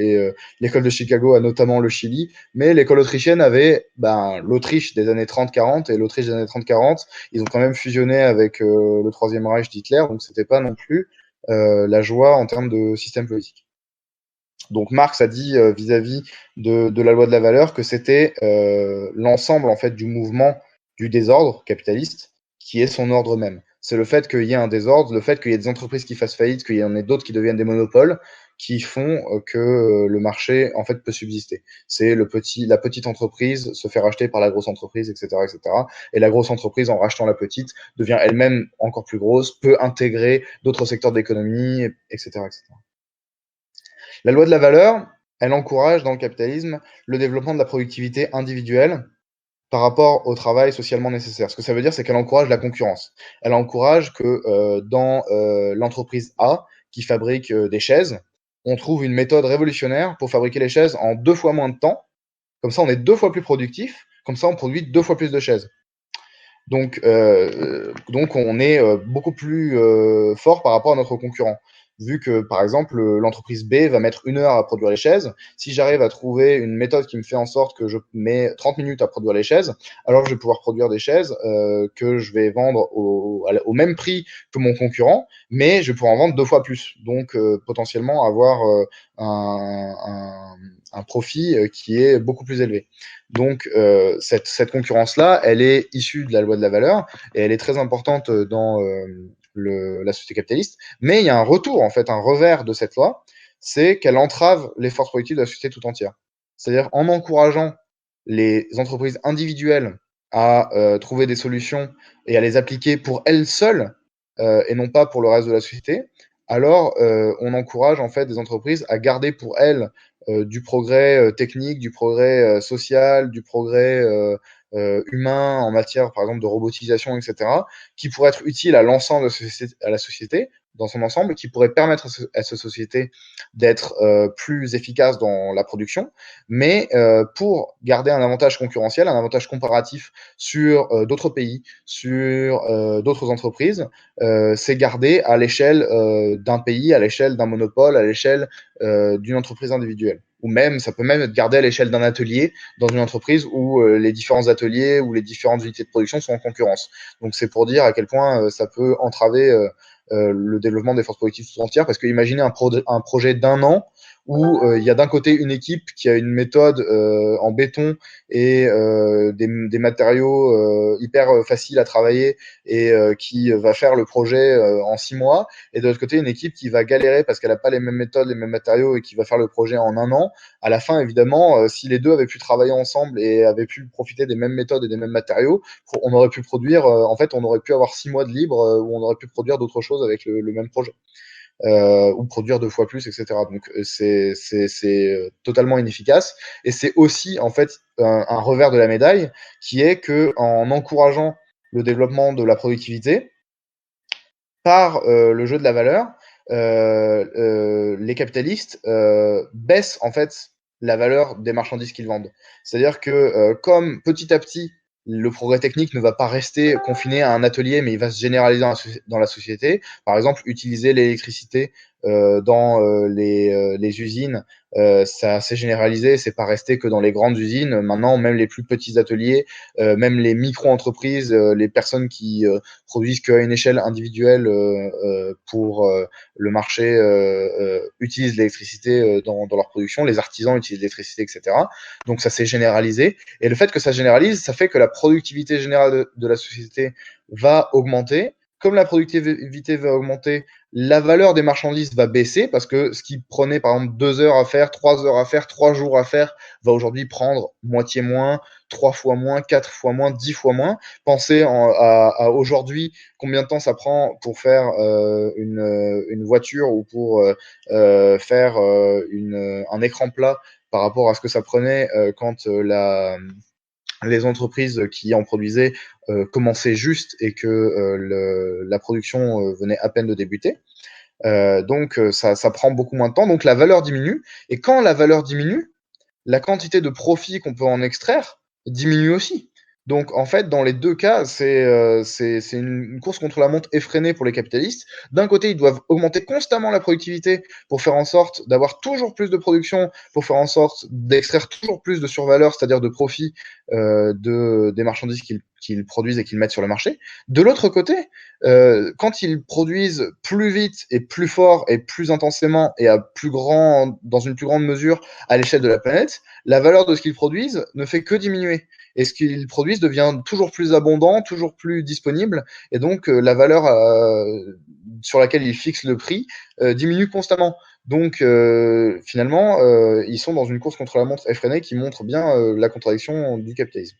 l'école de Chicago a notamment le Chili, mais l'école autrichienne avait l'Autriche des années 30-40, et l'Autriche des années 30-40, ils ont quand même fusionné avec le Troisième Reich d'Hitler, donc c'était pas non plus la joie en termes de système politique. Donc Marx a dit vis-à-vis de la loi de la valeur que c'était l'ensemble en fait du mouvement du désordre capitaliste qui est son ordre même. C'est le fait qu'il y ait un désordre, le fait qu'il y ait des entreprises qui fassent faillite, qu'il y en ait d'autres qui deviennent des monopoles, qui font que le marché en fait peut subsister. C'est la petite entreprise se fait racheter par la grosse entreprise, etc., etc. Et la grosse entreprise, en rachetant la petite, devient elle-même encore plus grosse, peut intégrer d'autres secteurs d'économie, etc., etc. La loi de la valeur, elle encourage dans le capitalisme le développement de la productivité individuelle par rapport au travail socialement nécessaire. Ce que ça veut dire, c'est qu'elle encourage la concurrence. Elle encourage que dans l'entreprise A qui fabrique des chaises, on trouve une méthode révolutionnaire pour fabriquer les chaises en 2 fois moins de temps. Comme ça, on est 2 fois plus productif. Comme ça, on produit 2 fois plus de chaises. Donc on est beaucoup plus fort par rapport à notre concurrent. vu que, par exemple, l'entreprise B va mettre 1 heure à produire les chaises. Si j'arrive à trouver une méthode qui me fait en sorte que je mets 30 minutes à produire les chaises, alors je vais pouvoir produire des chaises que je vais vendre au même prix que mon concurrent, mais je vais pouvoir en vendre 2 fois plus. Donc, potentiellement avoir un profit qui est beaucoup plus élevé. Donc, cette concurrence-là, elle est issue de la loi de la valeur et elle est très importante dans la société capitaliste. Mais il y a un retour, en fait, un revers de cette loi, c'est qu'elle entrave les forces productives de la société tout entière. C'est-à-dire en encourageant les entreprises individuelles à trouver des solutions et à les appliquer pour elles seules et non pas pour le reste de la société, alors on encourage en fait des entreprises à garder pour elles du progrès technique, du progrès social, du progrès humain en matière, par exemple, de robotisation, etc., qui pourrait être utile à l'ensemble de la société dans son ensemble, qui pourrait permettre à cette société d'être plus efficace dans la production, mais pour garder un avantage concurrentiel, un avantage comparatif sur d'autres pays, sur d'autres entreprises, c'est garder à l'échelle d'un pays, à l'échelle d'un monopole, à l'échelle d'une entreprise individuelle. Ou même, ça peut même être gardé à l'échelle d'un atelier dans une entreprise où les différents ateliers ou les différentes unités de production sont en concurrence. Donc c'est pour dire à quel point ça peut entraver le développement des forces productives tout entières, parce que imaginez un projet d'1 an où il y a d'un côté une équipe qui a une méthode en béton et des matériaux hyper faciles à travailler et qui va faire le projet en 6 mois, et de l'autre côté une équipe qui va galérer parce qu'elle n'a pas les mêmes méthodes, les mêmes matériaux et qui va faire le projet en 1 an. À la fin, évidemment, si les deux avaient pu travailler ensemble et avaient pu profiter des mêmes méthodes et des mêmes matériaux, on aurait pu produire, en fait, on aurait pu avoir 6 mois de libre où on aurait pu produire d'autres choses avec le même projet. Ou produire 2 fois plus, etc. Donc c'est totalement inefficace. Et c'est aussi en fait un revers de la médaille qui est que en encourageant le développement de la productivité par le jeu de la valeur, les capitalistes baissent en fait la valeur des marchandises qu'ils vendent. C'est-à-dire que comme petit à petit le progrès technique ne va pas rester confiné à un atelier, mais il va se généraliser dans la société. Par exemple, utiliser l'électricité dans les usines, ça s'est généralisé, c'est pas resté que dans les grandes usines. Maintenant, même les plus petits ateliers, même les micro-entreprises, les personnes qui produisent qu'à une échelle individuelle pour le marché utilisent l'électricité dans leur production, les artisans utilisent l'électricité, etc. Donc ça s'est généralisé. Et le fait que ça se généralise, ça fait que la productivité générale de la société va augmenter. Comme la productivité va augmenter, la valeur des marchandises va baisser parce que ce qui prenait par exemple 2 heures à faire, 3 heures à faire, 3 jours à faire, va aujourd'hui prendre moitié moins, 3 fois moins, 4 fois moins, 10 fois moins. Pensez à aujourd'hui combien de temps ça prend pour faire une voiture ou pour faire un écran plat par rapport à ce que ça prenait quand les entreprises qui en produisaient commençaient juste et que la production venait à peine de débuter. Donc ça prend beaucoup moins de temps, donc la valeur diminue. Et quand la valeur diminue, la quantité de profit qu'on peut en extraire diminue aussi. Donc en fait, dans les deux cas, c'est une course contre la montre effrénée pour les capitalistes. D'un côté, ils doivent augmenter constamment la productivité pour faire en sorte d'avoir toujours plus de production, pour faire en sorte d'extraire toujours plus de survaleur, c'est-à-dire de profit des marchandises qu'ils produisent et qu'ils mettent sur le marché. De l'autre côté, quand ils produisent plus vite et plus fort et plus intensément et dans une plus grande mesure à l'échelle de la planète, la valeur de ce qu'ils produisent ne fait que diminuer. Et ce qu'ils produisent devient toujours plus abondant, toujours plus disponible, et donc la valeur sur laquelle ils fixent le prix diminue constamment. Donc finalement, ils sont dans une course contre la montre effrénée qui montre bien la contradiction du capitalisme.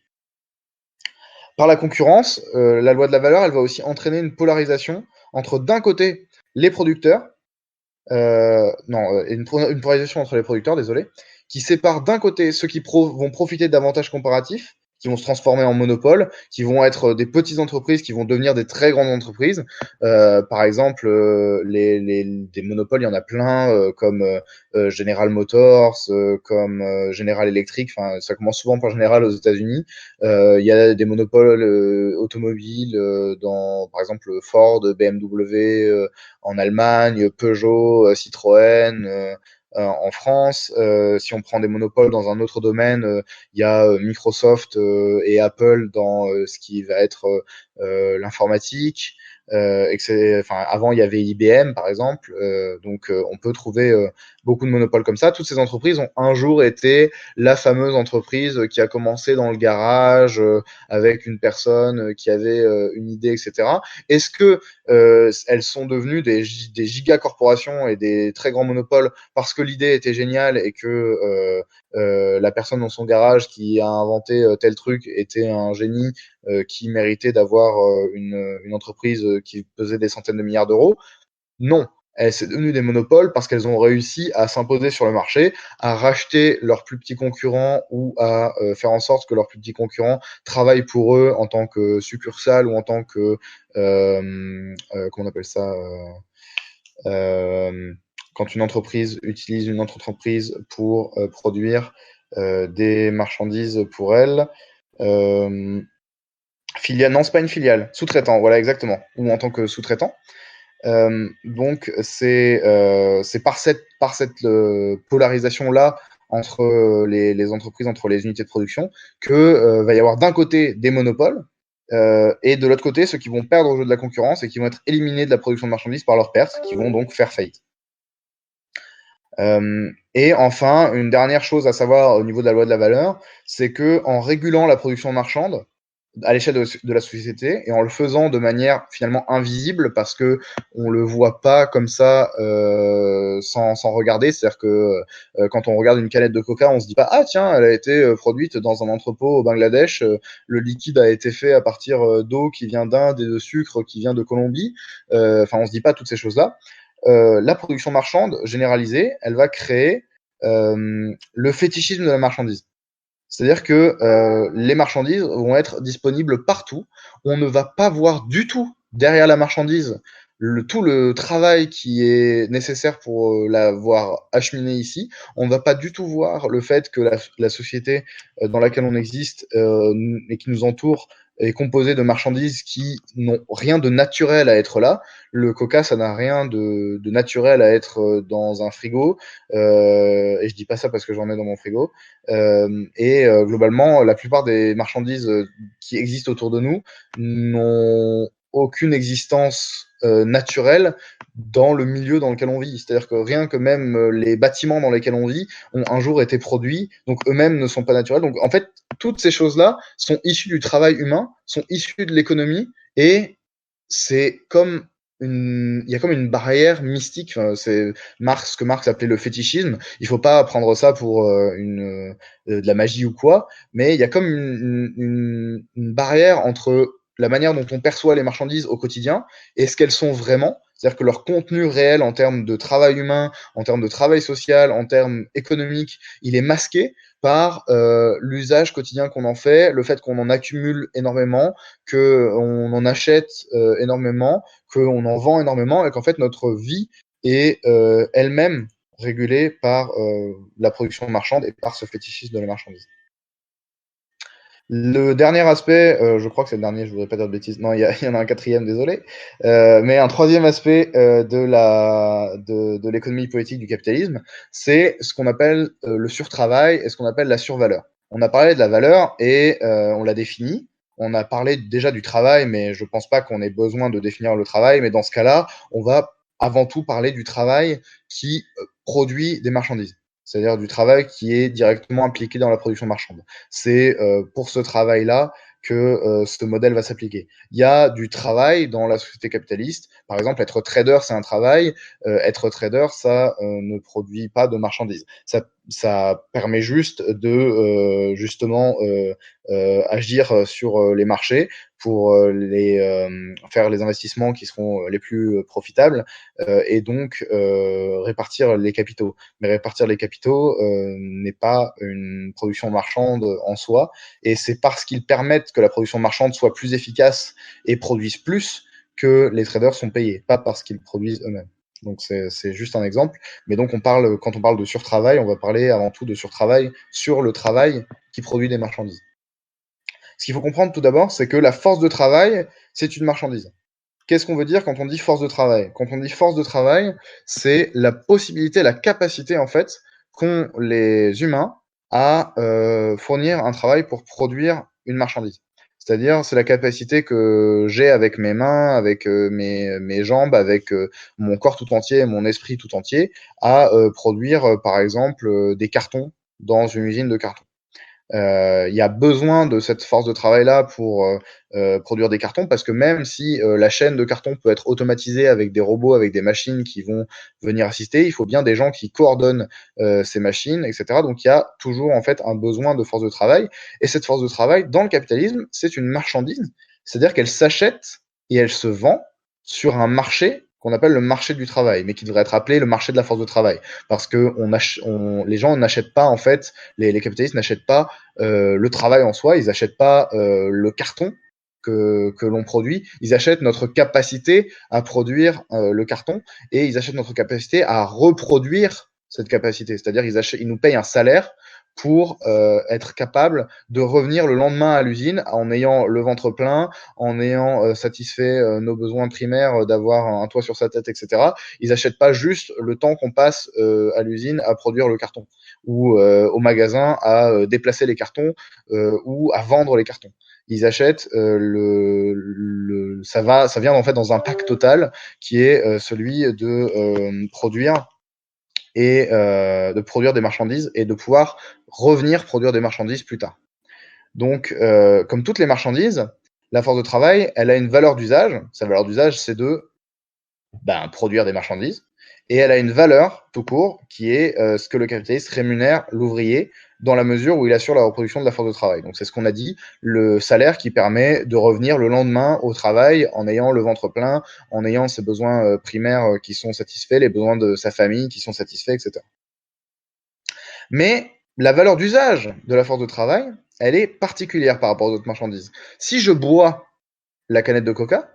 Par la concurrence, la loi de la valeur, elle va aussi entraîner une polarisation entre d'un côté les producteurs, une polarisation entre les producteurs, désolé, qui sépare d'un côté ceux qui vont profiter d'avantages comparatifs, qui vont se transformer en monopoles, qui vont être des petites entreprises qui vont devenir des très grandes entreprises. Par exemple, des monopoles, il y en a plein, comme General Motors, comme General Electric. Enfin, ça commence souvent par General aux États-Unis. Il y a des monopoles automobiles dans, par exemple, Ford, BMW en Allemagne, Peugeot, Citroën. En France, si on prend des monopoles dans un autre domaine, il y a Microsoft et Apple dans ce qui va être l'informatique. Enfin, avant, il y avait IBM, par exemple. Donc, on peut trouver beaucoup de monopoles comme ça. Toutes ces entreprises ont un jour été la fameuse entreprise qui a commencé dans le garage avec une personne qui avait une idée, etc. Est-ce que elles sont devenues des gigacorporations et des très grands monopoles parce que l'idée était géniale et que la personne dans son garage qui a inventé tel truc était un génie qui méritait d'avoir une entreprise qui pesait des centaines de milliards d'euros? Non. Elles sont devenues des monopoles parce qu'elles ont réussi à s'imposer sur le marché, à racheter leurs plus petits concurrents ou à faire en sorte que leurs plus petits concurrents travaillent pour eux en tant que succursale ou en tant que comment on appelle ça quand une entreprise utilise une autre entreprise pour produire des marchandises pour elle. Filiale, non, c'est pas une filiale, sous-traitant, voilà exactement, ou en tant que sous-traitant. Donc c'est par cette polarisation-là entre les entreprises, entre les unités de production, que va y avoir d'un côté des monopoles et de l'autre côté ceux qui vont perdre au jeu de la concurrence et qui vont être éliminés de la production de marchandises par leurs pertes, qui vont donc faire faillite. Et enfin, une dernière chose à savoir au niveau de la loi de la valeur, c'est que en régulant la production marchande à l'échelle de la société et en le faisant de manière finalement invisible parce que on le voit pas comme ça sans regarder. C'est-à-dire que quand on regarde une canette de Coca, on se dit pas ah tiens elle a été produite dans un entrepôt au Bangladesh, le liquide a été fait à partir d'eau qui vient d'Inde et de sucre qui vient de Colombie. Enfin on se dit pas toutes ces choses-là. La production marchande généralisée, elle va créer le fétichisme de la marchandise. C'est-à-dire que les marchandises vont être disponibles partout. On ne va pas voir du tout derrière la marchandise tout le travail qui est nécessaire pour l'avoir acheminé ici. On ne va pas du tout voir le fait que la société dans laquelle on existe et qui nous entoure est composée de marchandises qui n'ont rien de naturel à être là. Le coca, ça n'a rien de naturel à être dans un frigo. Et je dis pas ça parce que j'en ai dans mon frigo. Globalement, la plupart des marchandises qui existent autour de nous n'ont aucune existence naturelle dans le milieu dans lequel on vit. C'est-à-dire que rien que même les bâtiments dans lesquels on vit ont un jour été produits, donc eux-mêmes ne sont pas naturels. Donc en fait, toutes ces choses-là sont issues du travail humain, sont issues de l'économie, et c'est comme il y a comme une barrière mystique. Enfin, c'est ce que Marx appelait le fétichisme. Il faut pas prendre ça pour de la magie ou quoi, mais il y a comme une barrière entre la manière dont on perçoit les marchandises au quotidien et ce qu'elles sont vraiment. C'est-à-dire que leur contenu réel en termes de travail humain, en termes de travail social, en termes économiques, il est masqué par l'usage quotidien qu'on en fait, le fait qu'on en accumule énormément, qu'on en achète énormément, qu'on en vend énormément et qu'en fait notre vie est elle-même régulée par la production marchande et par ce fétichisme de la marchandise. Le dernier aspect, je crois que c'est le dernier, je voudrais pas dire de bêtises. Non, il y en a un quatrième, désolé. Mais un troisième aspect de l'économie politique du capitalisme, c'est ce qu'on appelle le surtravail et ce qu'on appelle la survaleur. On a parlé de la valeur et on l'a définie. On a parlé déjà du travail, mais je pense pas qu'on ait besoin de définir le travail. Mais dans ce cas-là, on va avant tout parler du travail qui produit des marchandises. C'est-à-dire du travail qui est directement impliqué dans la production marchande. C'est pour ce travail-là que ce modèle va s'appliquer. Il y a du travail dans la société capitaliste. Par exemple, être trader, c'est un travail. Être trader, ça ne produit pas de marchandises. Ça ça permet juste de justement agir sur les marchés pour faire les investissements qui seront les plus profitables et donc répartir les capitaux. Mais répartir les capitaux n'est pas une production marchande en soi, et c'est parce qu'ils permettent que la production marchande soit plus efficace et produise plus que les traders sont payés, pas parce qu'ils produisent eux-mêmes. Donc c'est juste un exemple. Mais donc quand on parle de surtravail, on va parler avant tout de surtravail sur le travail qui produit des marchandises. Ce qu'il faut comprendre tout d'abord, c'est que la force de travail, c'est une marchandise. Qu'est-ce qu'on veut dire quand on dit force de travail? Quand on dit force de travail, c'est la possibilité, la capacité en fait qu'ont les humains à fournir un travail pour produire une marchandise. C'est-à-dire, c'est la capacité que j'ai avec mes mains, avec mes jambes, avec mon corps tout entier, mon esprit tout entier, à produire, par exemple, des cartons dans une usine de carton. Il y a besoin de cette force de travail-là pour produire des cartons, parce que même si la chaîne de carton peut être automatisée avec des robots, avec des machines qui vont venir assister, il faut bien des gens qui coordonnent ces machines, etc. Donc il y a toujours en fait un besoin de force de travail. Et cette force de travail, dans le capitalisme, c'est une marchandise, c'est-à-dire qu'elle s'achète et elle se vend sur un marché qu'on appelle le marché du travail, mais qui devrait être appelé le marché de la force de travail, parce que les gens n'achètent pas en fait, les capitalistes n'achètent pas le travail en soi, ils n'achètent pas le carton que l'on produit, ils achètent notre capacité à produire le carton, et ils achètent notre capacité à reproduire cette capacité. C'est-à-dire ils nous payent un salaire pour être capable de revenir le lendemain à l'usine en ayant le ventre plein, en ayant satisfait nos besoins primaires d'avoir un toit sur sa tête, etc. Ils n'achètent pas juste le temps qu'on passe à l'usine à produire le carton, ou au magasin à déplacer les cartons ou à vendre les cartons. Ils achètent ça vient en fait dans un pack total qui est celui de produire et de produire des marchandises et de pouvoir revenir produire des marchandises plus tard. Donc, comme toutes les marchandises, la force de travail, elle a une valeur d'usage. Sa valeur d'usage, c'est de produire des marchandises. Et elle a une valeur, tout court, qui est ce que le capitaliste rémunère l'ouvrier dans la mesure où il assure la reproduction de la force de travail. Donc c'est ce qu'on a dit, le salaire qui permet de revenir le lendemain au travail en ayant le ventre plein, en ayant ses besoins primaires qui sont satisfaits, les besoins de sa famille qui sont satisfaits, etc. Mais la valeur d'usage de la force de travail, elle est particulière par rapport aux autres marchandises. Si je bois la canette de coca,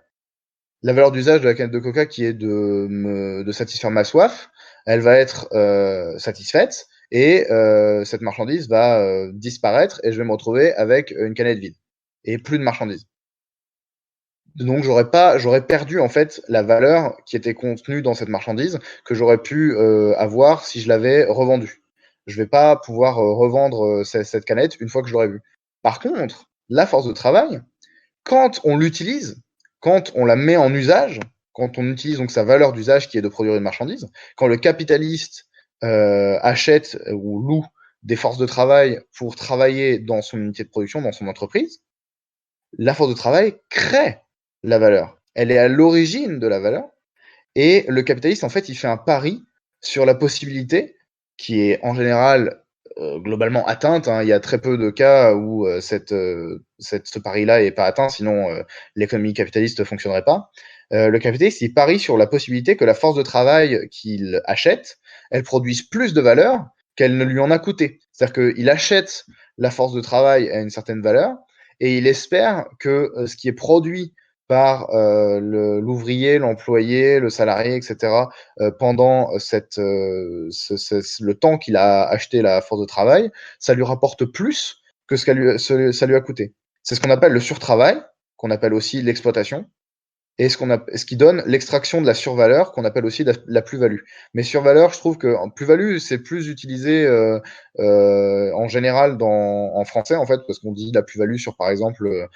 la valeur d'usage de la canette de coca qui est de satisfaire ma soif, elle va être satisfaite, et cette marchandise va disparaître et je vais me retrouver avec une canette vide et plus de marchandises. Donc j'aurais perdu en fait la valeur qui était contenue dans cette marchandise que j'aurais pu avoir si je l'avais revendue. Je vais pas pouvoir revendre cette canette une fois que je l'aurai vue. Par contre, la force de travail, quand on l'utilise, quand on la met en usage, quand on utilise donc sa valeur d'usage qui est de produire une marchandise, quand le capitaliste achète ou loue des forces de travail pour travailler dans son unité de production, dans son entreprise, la force de travail crée la valeur. Elle est à l'origine de la valeur, et le capitaliste, en fait, il fait un pari sur la possibilité qui est en général globalement atteinte. Il y a très peu de cas où ce pari-là n'est pas atteint, sinon l'économie capitaliste ne fonctionnerait pas. Le capitaliste, il parie sur la possibilité que la force de travail qu'il achète, elle produise plus de valeur qu'elle ne lui en a coûté. C'est-à-dire qu'il achète la force de travail à une certaine valeur, et il espère que ce qui est produit par l'ouvrier, l'employé, le salarié, etc., pendant le temps qu'il a acheté la force de travail, ça lui rapporte plus que ça lui a coûté. C'est ce qu'on appelle le surtravail, qu'on appelle aussi l'exploitation, et ce qui donne l'extraction de la survaleur, qu'on appelle aussi la plus-value. Mais survaleur, je trouve que plus-value, c'est plus utilisé en général en français, en fait, parce qu'on dit la plus-value sur, par exemple,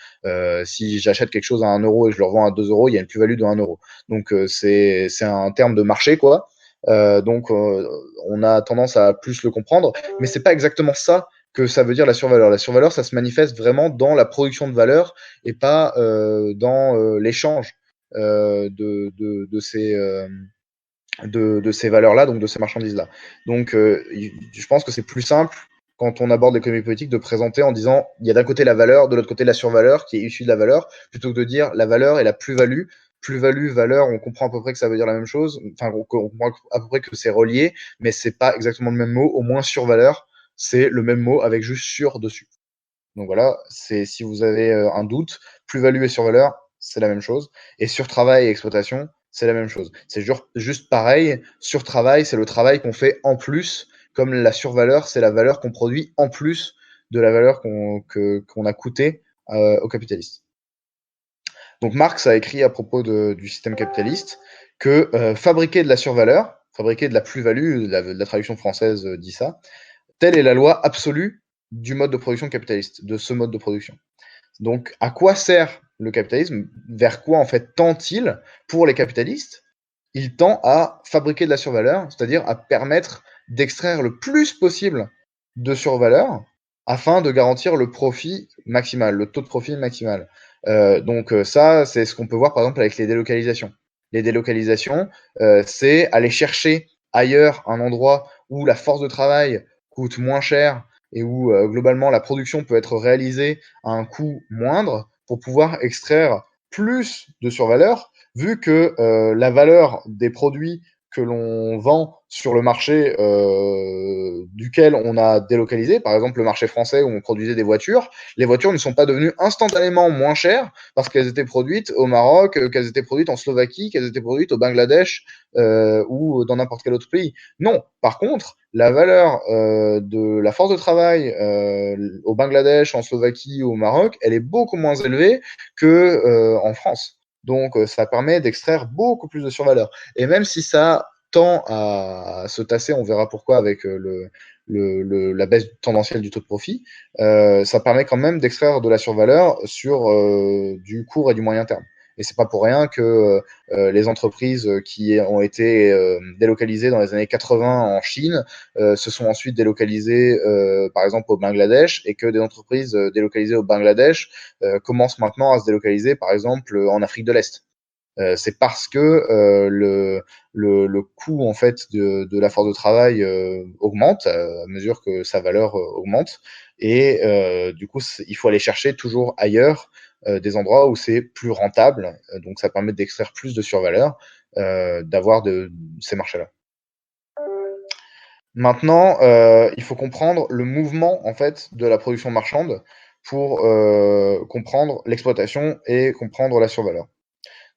si j'achète quelque chose à 1 euro et je le revends à 2 euros, il y a une plus-value de 1 euro. Donc c'est un terme de marché, quoi. Donc on a tendance à plus le comprendre, mais c'est pas exactement ça que ça veut dire la survaleur. La survaleur, ça se manifeste vraiment dans la production de valeur et pas dans l'échange de ces de ces valeurs-là, donc de ces marchandises-là. Donc, je pense que c'est plus simple quand on aborde l'économie politique de présenter en disant il y a d'un côté la valeur, de l'autre côté la survaleur qui est issue de la valeur, plutôt que de dire la valeur et la plus-value. Plus-value, valeur, on comprend à peu près que ça veut dire la même chose, enfin on comprend à peu près que c'est relié, mais c'est pas exactement le même mot. Au moins survaleur, c'est le même mot avec juste sur dessus. Donc voilà, c'est si vous avez un doute, plus-value et survaleur, c'est la même chose. Et sur-travail et exploitation, c'est la même chose. C'est juste pareil. Sur-travail, c'est le travail qu'on fait en plus, comme la survaleur, c'est la valeur qu'on produit en plus de la valeur qu'on a coûté aux capitalistes. Donc Marx a écrit à propos du système capitaliste que fabriquer de la survaleur, fabriquer de la plus-value, la traduction française dit ça, telle est la loi absolue du mode de production capitaliste, de ce mode de production. Donc, à quoi sert le capitalisme? Vers quoi, en fait, tend-il pour les capitalistes? Il tend à fabriquer de la survaleur, c'est-à-dire à permettre d'extraire le plus possible de survaleur afin de garantir le profit maximal, le taux de profit maximal. Donc ça, c'est ce qu'on peut voir par exemple avec les délocalisations. Les délocalisations, c'est aller chercher ailleurs un endroit où la force de travail coûte moins cher et où globalement la production peut être réalisée à un coût moindre pour pouvoir extraire plus de survaleur, vu que la valeur des produits que l'on vend sur le marché duquel on a délocalisé, par exemple le marché français où on produisait des voitures, les voitures ne sont pas devenues instantanément moins chères parce qu'elles étaient produites au Maroc, qu'elles étaient produites en Slovaquie, qu'elles étaient produites au Bangladesh ou dans n'importe quel autre pays. Non, par contre, la valeur de la force de travail au Bangladesh, en Slovaquie ou au Maroc, elle est beaucoup moins élevée que en France. Donc, ça permet d'extraire beaucoup plus de survaleur. Et même si ça tend à se tasser, on verra pourquoi avec la baisse tendancielle du taux de profit, ça permet quand même d'extraire de la survaleur sur du court et du moyen terme. Et c'est pas pour rien que les entreprises qui ont été délocalisées dans les années 80 en Chine se sont ensuite délocalisées par exemple au Bangladesh et que des entreprises délocalisées au Bangladesh commencent maintenant à se délocaliser par exemple en Afrique de l'Est. C'est parce que le coût en fait de la force de travail augmente à mesure que sa valeur augmente et du coup il faut aller chercher toujours ailleurs des endroits où c'est plus rentable, donc ça permet d'extraire plus de survaleur, d'avoir ces marchés-là. Maintenant, il faut comprendre le mouvement en fait de la production marchande pour comprendre l'exploitation et comprendre la survaleur.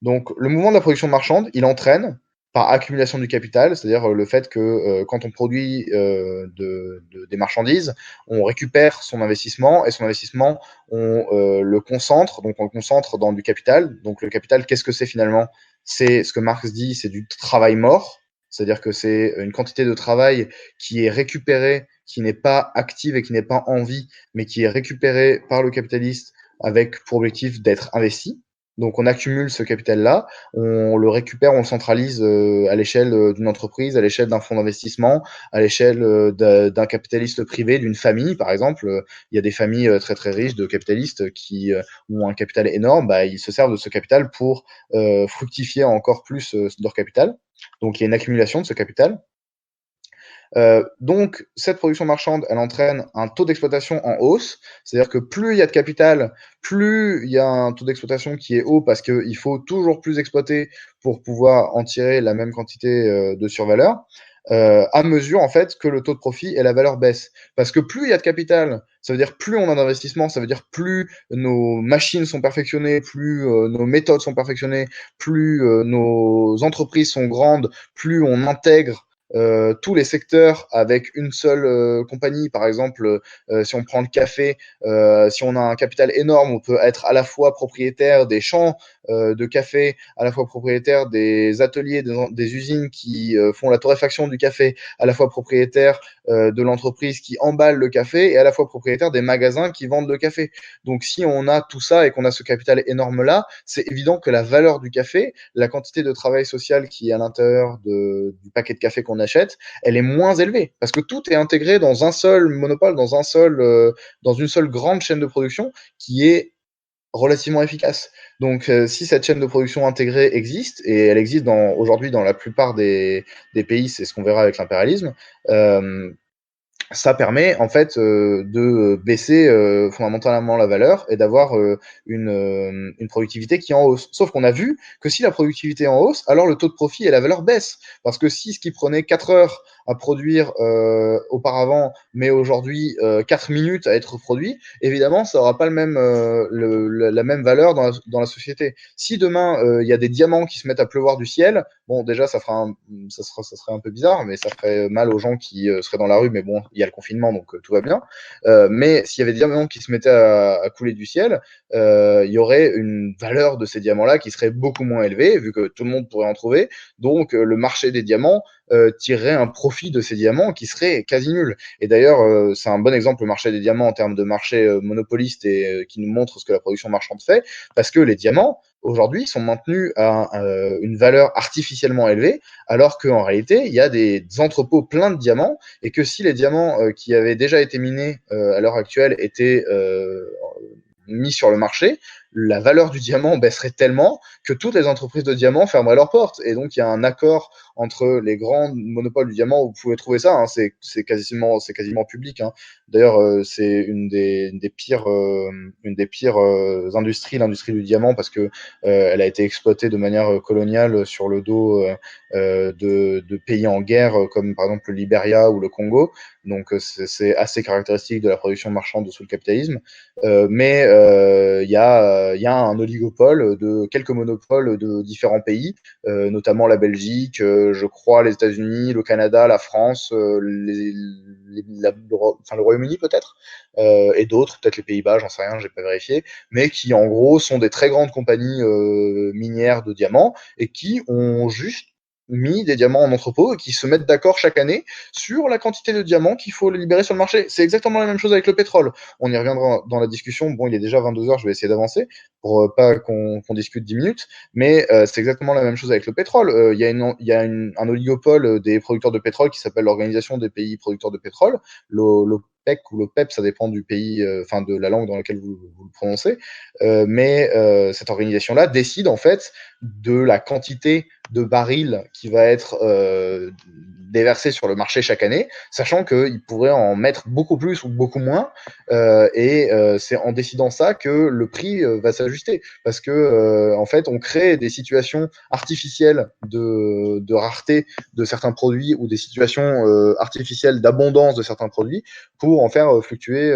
Donc, le mouvement de la production marchande, il entraîne par accumulation du capital, c'est-à-dire le fait que quand on produit des marchandises, on récupère son investissement et son investissement, on le concentre, donc on le concentre dans du capital. Donc, le capital, qu'est-ce que c'est finalement? C'est ce que Marx dit, c'est du travail mort, c'est-à-dire que c'est une quantité de travail qui est récupérée, qui n'est pas active et qui n'est pas en vie, mais qui est récupérée par le capitaliste avec pour objectif d'être investi. Donc on accumule ce capital-là, on le récupère, on le centralise à l'échelle d'une entreprise, à l'échelle d'un fonds d'investissement, à l'échelle d'un capitaliste privé, d'une famille par exemple. Il y a des familles très très riches de capitalistes qui ont un capital énorme, bah, ils se servent de ce capital pour fructifier encore plus leur capital. Donc il y a une accumulation de ce capital. Donc, cette production marchande, elle entraîne un taux d'exploitation en hausse, c'est-à-dire que plus il y a de capital, plus il y a un taux d'exploitation qui est haut parce qu'il faut toujours plus exploiter pour pouvoir en tirer la même quantité de survaleur, à mesure en fait que le taux de profit et la valeur baissent. Parce que plus il y a de capital, ça veut dire plus on a d'investissement, ça veut dire plus nos machines sont perfectionnées, plus nos méthodes sont perfectionnées, plus nos entreprises sont grandes, plus on intègre tous les secteurs avec une seule compagnie. Par exemple, si on prend le café, si on a un capital énorme, on peut être à la fois propriétaire des champs de café, à la fois propriétaire des ateliers, des usines qui font la torréfaction du café, à la fois propriétaire de l'entreprise qui emballe le café et à la fois propriétaire des magasins qui vendent le café. Donc si on a tout ça et qu'on a ce capital énorme-là, c'est évident que la valeur du café, la quantité de travail social qui est à l'intérieur du paquet de café qu'on achète, elle est moins élevée parce que tout est intégré dans un seul monopole, dans une seule grande chaîne de production qui est relativement efficace. Donc, si cette chaîne de production intégrée existe, et elle existe aujourd'hui dans la plupart des pays, c'est ce qu'on verra avec l'impérialisme, ça permet en fait de baisser fondamentalement la valeur et d'avoir une productivité qui est en hausse. Sauf qu'on a vu que si la productivité est en hausse, alors le taux de profit et la valeur baissent. Parce que si ce qui prenait 4 heures à produire auparavant, mais aujourd'hui 4 minutes à être produit, évidemment, ça n'aura pas la même valeur dans la société. Si demain, il y a des diamants qui se mettent à pleuvoir du ciel, bon, déjà, ça serait un peu bizarre, mais ça ferait mal aux gens qui seraient dans la rue, mais bon, il y a le confinement, donc tout va bien. Mais s'il y avait des diamants qui se mettaient à couler du ciel, il y aurait une valeur de ces diamants-là qui serait beaucoup moins élevée, vu que tout le monde pourrait en trouver. Donc, le marché des diamants tirerait un profit de ces diamants qui serait quasi nul. Et d'ailleurs, c'est un bon exemple, le marché des diamants, en termes de marché monopoliste et qui nous montre ce que la production marchande fait, parce que les diamants, aujourd'hui, sont maintenus à une valeur artificiellement élevée, alors qu'en réalité, il y a des entrepôts pleins de diamants, et que si les diamants qui avaient déjà été minés à l'heure actuelle étaient mis sur le marché, la valeur du diamant baisserait tellement que toutes les entreprises de diamants fermeraient leurs portes. Et donc, il y a un accord entre les grands monopoles du diamant, où vous pouvez trouver ça, hein, c'est quasiment public. Hein. D'ailleurs, c'est une des pires industries, l'industrie du diamant, parce que elle a été exploitée de manière coloniale sur le dos de pays en guerre, comme par exemple le Liberia ou le Congo. Donc, c'est assez caractéristique de la production marchande sous le capitalisme. Mais il y a un oligopole de quelques monopoles de différents pays, notamment la Belgique, je crois les États-Unis, le Canada, la France, le Royaume-Uni peut-être, et d'autres, peut-être les Pays-Bas, j'en sais rien, j'ai pas vérifié, mais qui en gros sont des très grandes compagnies minières de diamants et qui ont juste mis des diamants en entrepôt et qui se mettent d'accord chaque année sur la quantité de diamants qu'il faut libérer sur le marché. C'est exactement la même chose avec le pétrole. On y reviendra dans la discussion. Bon, il est déjà 22 heures, je vais essayer d'avancer pour pas qu'on discute 10 minutes, mais c'est exactement la même chose avec le pétrole. Il y a un oligopole des producteurs de pétrole qui s'appelle l'Organisation des pays producteurs de pétrole, l'OPEC ou l'OPEP, ça dépend du pays, enfin de la langue dans laquelle vous le prononcez, mais cette organisation-là décide en fait de la quantité de barils qui va être déversé sur le marché chaque année, sachant qu'ils pourraient en mettre beaucoup plus ou beaucoup moins, et c'est en décidant ça que le prix va s'ajuster, parce que en fait on crée des situations artificielles de rareté de certains produits ou des situations artificielles d'abondance de certains produits pour en faire fluctuer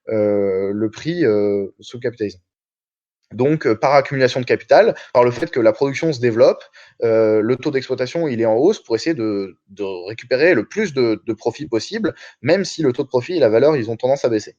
le prix sous le capitalisme. Donc, par accumulation de capital, par le fait que la production se développe, le taux d'exploitation il est en hausse pour essayer de récupérer le plus de profit possible, même si le taux de profit et la valeur ils ont tendance à baisser.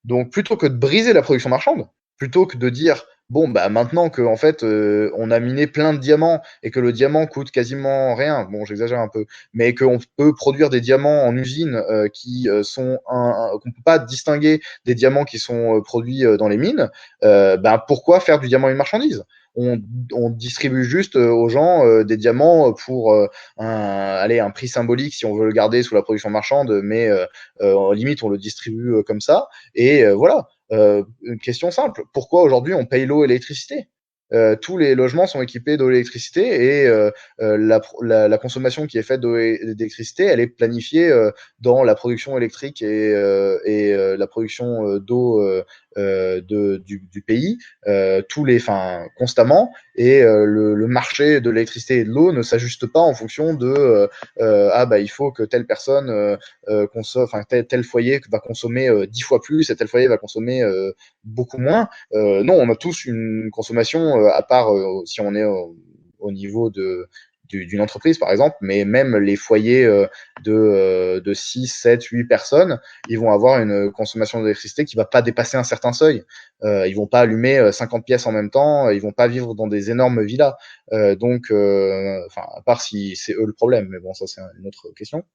Donc, plutôt que de briser la production marchande, plutôt que de dire bon bah maintenant que en fait on a miné plein de diamants et que le diamant coûte quasiment rien, bon j'exagère un peu, mais qu'on peut produire des diamants en usine qui sont qu'on peut pas distinguer des diamants qui sont produits dans les mines, ben pourquoi faire du diamant une marchandise? On distribue juste aux gens des diamants pour un prix symbolique si on veut le garder sous la production marchande, mais limite on le distribue comme ça, et voilà. Une question simple, pourquoi aujourd'hui on paye l'eau et l'électricité? Tous les logements sont équipés d'eau et d'électricité, et la consommation qui est faite d'eau et d'électricité, elle est planifiée dans la production électrique et la production d'eau du pays, constamment, et le marché de l'électricité et de l'eau ne s'ajuste pas en fonction de ah bah il faut que telle personne tel foyer va consommer 10 fois plus et tel foyer va consommer beaucoup moins. Non, on a tous une consommation, à part si on est au niveau d'une entreprise, par exemple, mais même les foyers de 6, 7, 8 personnes, ils vont avoir une consommation d'électricité qui ne va pas dépasser un certain seuil. Ils ne vont pas allumer 50 pièces en même temps, ils ne vont pas vivre dans des énormes villas. Donc, à part si c'est eux le problème, mais bon, ça c'est une autre question.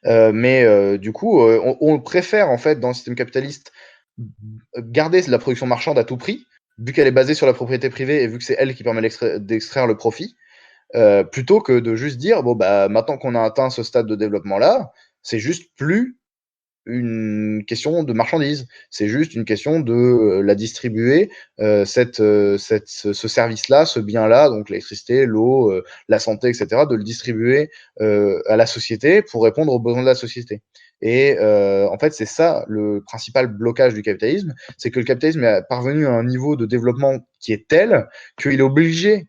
Mais du coup, on préfère en fait dans le système capitaliste garder la production marchande à tout prix, vu qu'elle est basée sur la propriété privée et vu que c'est elle qui permet d'extraire le profit, plutôt que de juste dire bon bah maintenant qu'on a atteint ce stade de développement là, c'est juste plus une question de marchandise. C'est juste une question de la distribuer, ce service-là, ce bien-là, donc l'électricité, l'eau, la santé, etc., de le distribuer à la société pour répondre aux besoins de la société. Et en fait, c'est ça le principal blocage du capitalisme, c'est que le capitalisme est parvenu à un niveau de développement qui est tel qu'il est obligé,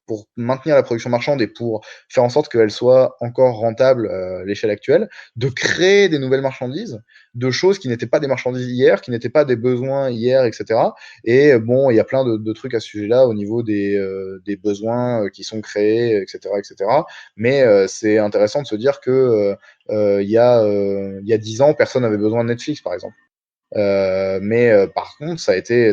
pour maintenir la production marchande et pour faire en sorte qu'elle soit encore rentable à l'échelle actuelle, de créer des nouvelles marchandises, de choses qui n'étaient pas des marchandises hier, qui n'étaient pas des besoins hier, etc. Et bon, il y a plein de trucs à ce sujet-là au niveau des besoins qui sont créés, etc., etc. Mais c'est intéressant de se dire que il y a 10 ans, personne n'avait besoin de Netflix, par exemple. Mais par contre, ça a été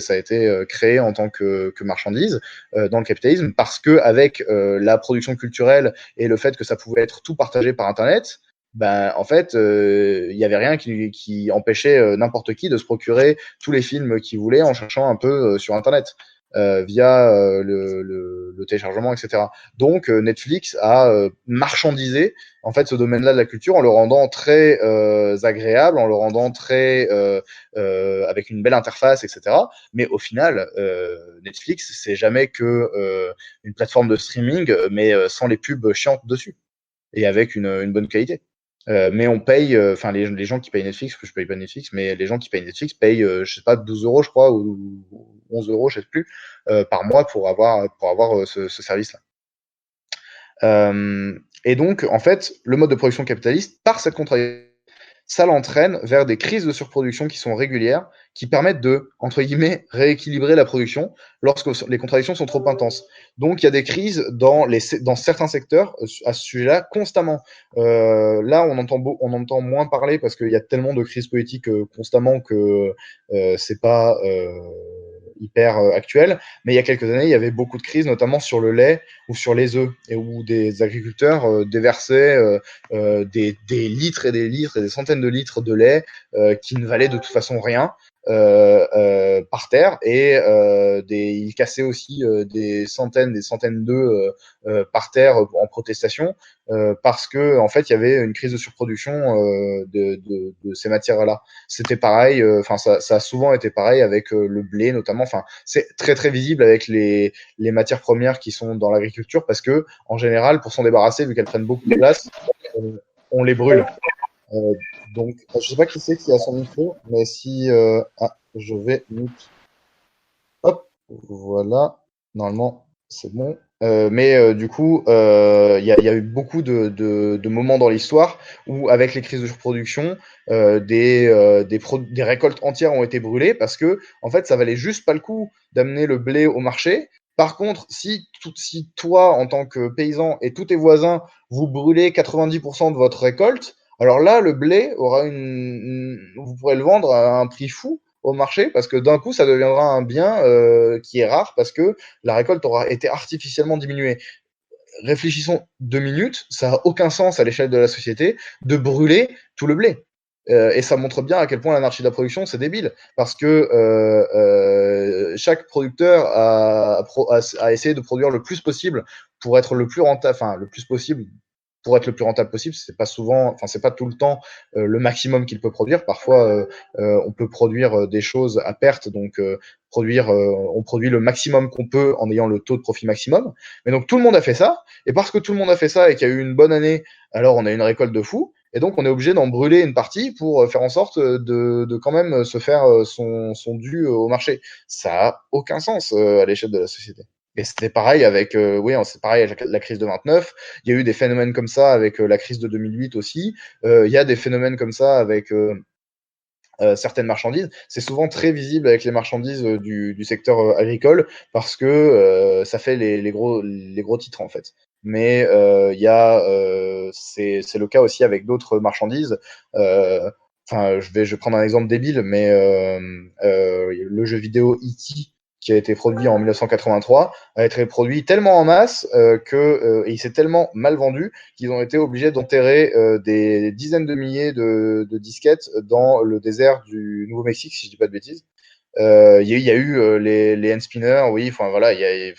créé en tant que marchandise dans le capitalisme parce que avec la production culturelle et le fait que ça pouvait être tout partagé par Internet, ben en fait, il y avait rien qui empêchait n'importe qui de se procurer tous les films qu'il voulait en cherchant un peu sur Internet. Via le téléchargement, etc. Donc Netflix a marchandisé en fait ce domaine-là de la culture en le rendant très agréable, en le rendant très avec une belle interface, etc. Mais au final, Netflix, c'est jamais que une plateforme de streaming, mais sans les pubs chiantes dessus et avec une bonne qualité. Mais on paye, enfin les gens qui payent Netflix, que je paye pas Netflix, mais les gens qui payent Netflix payent, je sais pas, 12 euros, je crois, ou 11 euros, je sais plus, par mois pour avoir ce service-là. Et donc, en fait, le mode de production capitaliste, par cette contradiction, ça l'entraîne vers des crises de surproduction qui sont régulières, qui permettent de, entre guillemets, rééquilibrer la production lorsque les contradictions sont trop intenses. Donc il y a des crises dans certains secteurs à ce sujet-là constamment. Là, on entend moins parler parce qu'il y a tellement de crises politiques constamment que c'est pas hyper actuel. Mais il y a quelques années, il y avait beaucoup de crises, notamment sur le lait ou sur les œufs, et où des agriculteurs déversaient des litres et des litres et des centaines de litres de lait qui ne valaient de toute façon rien par terre, et ils cassaient aussi des centaines d'œufs par terre en protestation parce que en fait il y avait une crise de surproduction de ces matières-là. C'était pareil, enfin ça a souvent été pareil avec le blé notamment. Enfin c'est très très visible avec les matières premières qui sont dans l'agriculture parce que en général pour s'en débarrasser vu qu'elles prennent beaucoup de place, on les brûle. Donc, je sais pas qui c'est qui a son micro, mais si je vais mute. Hop, voilà. Normalement, c'est bon. Mais du coup, il y a eu beaucoup de moments dans l'histoire où, avec les crises de surproduction, des récoltes entières ont été brûlées parce que, en fait, ça valait juste pas le coup d'amener le blé au marché. Par contre, si toi, en tant que paysan et tous tes voisins, vous brûlez 90% de votre récolte, alors là, le blé vous pourrez le vendre à un prix fou au marché parce que d'un coup, ça deviendra un bien qui est rare parce que la récolte aura été artificiellement diminuée. Réfléchissons 2 minutes, ça n'a aucun sens à l'échelle de la société de brûler tout le blé. Et ça montre bien à quel point l'anarchie de la production, c'est débile. Parce que chaque producteur a essayé de produire le plus possible pour être le plus rentable, enfin le plus possible pour être le plus rentable possible. C'est pas souvent, enfin c'est pas tout le temps le maximum qu'il peut produire. Parfois, on peut produire des choses à perte, donc on produit le maximum qu'on peut en ayant le taux de profit maximum. Mais donc tout le monde a fait ça, et parce que tout le monde a fait ça et qu'il y a eu une bonne année, alors on a une récolte de fou. Et donc, on est obligé d'en brûler une partie pour faire en sorte de quand même se faire son dû au marché. Ça a aucun sens à l'échelle de la société. Et c'était pareil avec, oui, c'est pareil avec la crise de 29. Il y a eu des phénomènes comme ça avec la crise de 2008 aussi. Il y a des phénomènes comme ça avec certaines marchandises. C'est souvent très visible avec les marchandises du secteur agricole parce que ça fait les gros titres en fait. Mais il y a, c'est le cas aussi avec d'autres marchandises. Enfin, je vais prendre un exemple débile, mais le jeu vidéo E.T. qui a été produit en 1983 a été produit tellement en masse et il s'est tellement mal vendu qu'ils ont été obligés d'enterrer des dizaines de milliers de disquettes dans le désert du Nouveau-Mexique, si je dis pas de bêtises. Il y a eu les hand spinners, oui, enfin voilà, il y a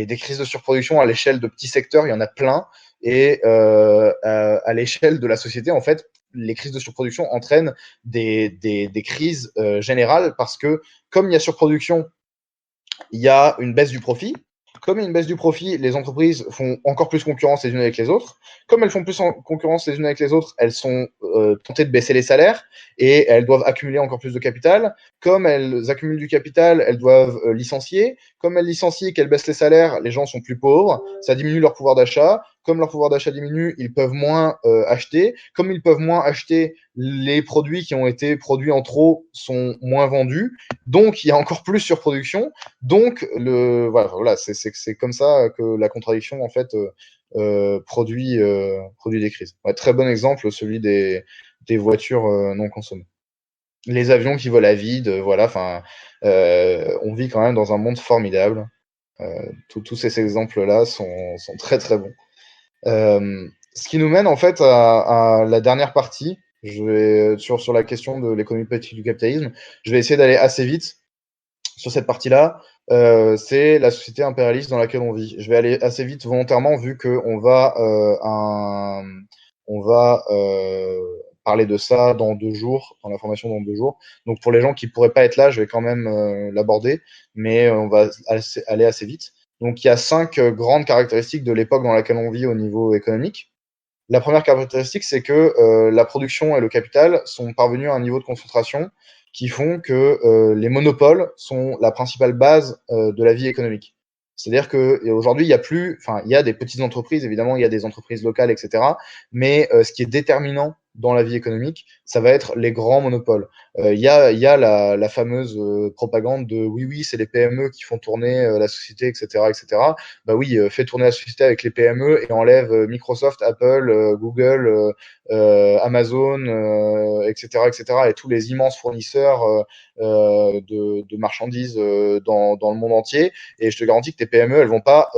des crises de surproduction à l'échelle de petits secteurs, il y en a plein, et à l'échelle de la société, en fait, les crises de surproduction entraînent des crises générales parce que comme il y a surproduction, il y a une baisse du profit. Comme il y a une baisse du profit, les entreprises font encore plus concurrence les unes avec les autres. Comme elles font plus en concurrence les unes avec les autres, elles sont tentées de baisser les salaires et elles doivent accumuler encore plus de capital. Comme elles accumulent du capital, elles doivent licencier. Comme elles licencient et qu'elles baissent les salaires, les gens sont plus pauvres, ça diminue leur pouvoir d'achat. Comme leur pouvoir d'achat diminue, ils peuvent moins acheter. Comme ils peuvent moins acheter, les produits qui ont été produits en trop sont moins vendus. Donc, il y a encore plus surproduction. Donc, voilà, c'est comme ça que la contradiction, en fait, produit des crises. Ouais, très bon exemple, celui des voitures non consommées. Les avions qui volent à vide, voilà, enfin, on vit quand même dans un monde formidable. Tous ces exemples-là sont très très bons. Ce qui nous mène en fait à la dernière partie. Je vais sur la question de l'économie politique du capitalisme. Je vais essayer d'aller assez vite sur cette partie-là. C'est la société impérialiste dans laquelle on vit. Je vais aller assez vite volontairement vu que on va parler de ça dans 2 jours, dans la formation dans 2 jours. Donc pour les gens qui pourraient pas être là, je vais quand même l'aborder, mais on va aller assez vite. Donc il y a 5 grandes caractéristiques de l'époque dans laquelle on vit au niveau économique. La première caractéristique, c'est que la production et le capital sont parvenus à un niveau de concentration qui font que les monopoles sont la principale base de la vie économique. C'est-à-dire que aujourd'hui, il y a plus, enfin, il y a des petites entreprises, évidemment, il y a des entreprises locales, etc. Mais ce qui est déterminant dans la vie économique, ça va être les grands monopoles. Il y a la fameuse propagande de oui, oui, c'est les PME qui font tourner la société, etc., etc. Bah oui, fais tourner la société avec les PME et enlève Microsoft, Apple, Google, Amazon, etc., etc., et tous les immenses fournisseurs de marchandises dans le monde entier. Et je te garantis que tes PME, elles vont pas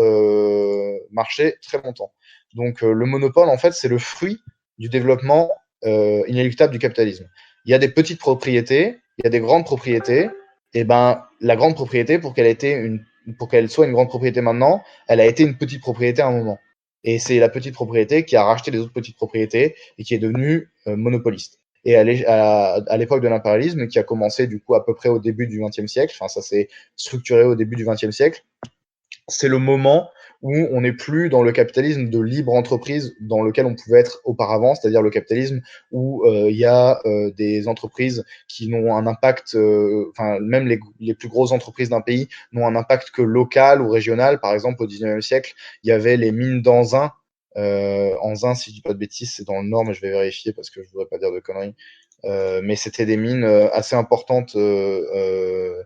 marcher très longtemps. Donc le monopole, en fait, c'est le fruit du développement inéluctable du capitalisme. Il y a des petites propriétés, il y a des grandes propriétés. Et ben, la grande propriété, pour qu'elle soit une grande propriété maintenant, elle a été une petite propriété à un moment. Et c'est la petite propriété qui a racheté les autres petites propriétés et qui est devenue monopoliste. Et à l'époque de l'impérialisme, qui a commencé du coup à peu près au début du XXe siècle, enfin ça s'est structuré au début du XXe siècle, c'est le moment où on n'est plus dans le capitalisme de libre entreprise dans lequel on pouvait être auparavant, c'est-à-dire le capitalisme où il y a des entreprises qui n'ont un impact, enfin même les plus grosses entreprises d'un pays n'ont un impact que local ou régional. Par exemple, au XIXe siècle, il y avait les mines d'Anzin. Anzin, si je dis pas de bêtises, c'est dans le Nord, mais je vais vérifier parce que je voudrais pas dire de conneries. Mais c'était des mines assez importantes. Oui,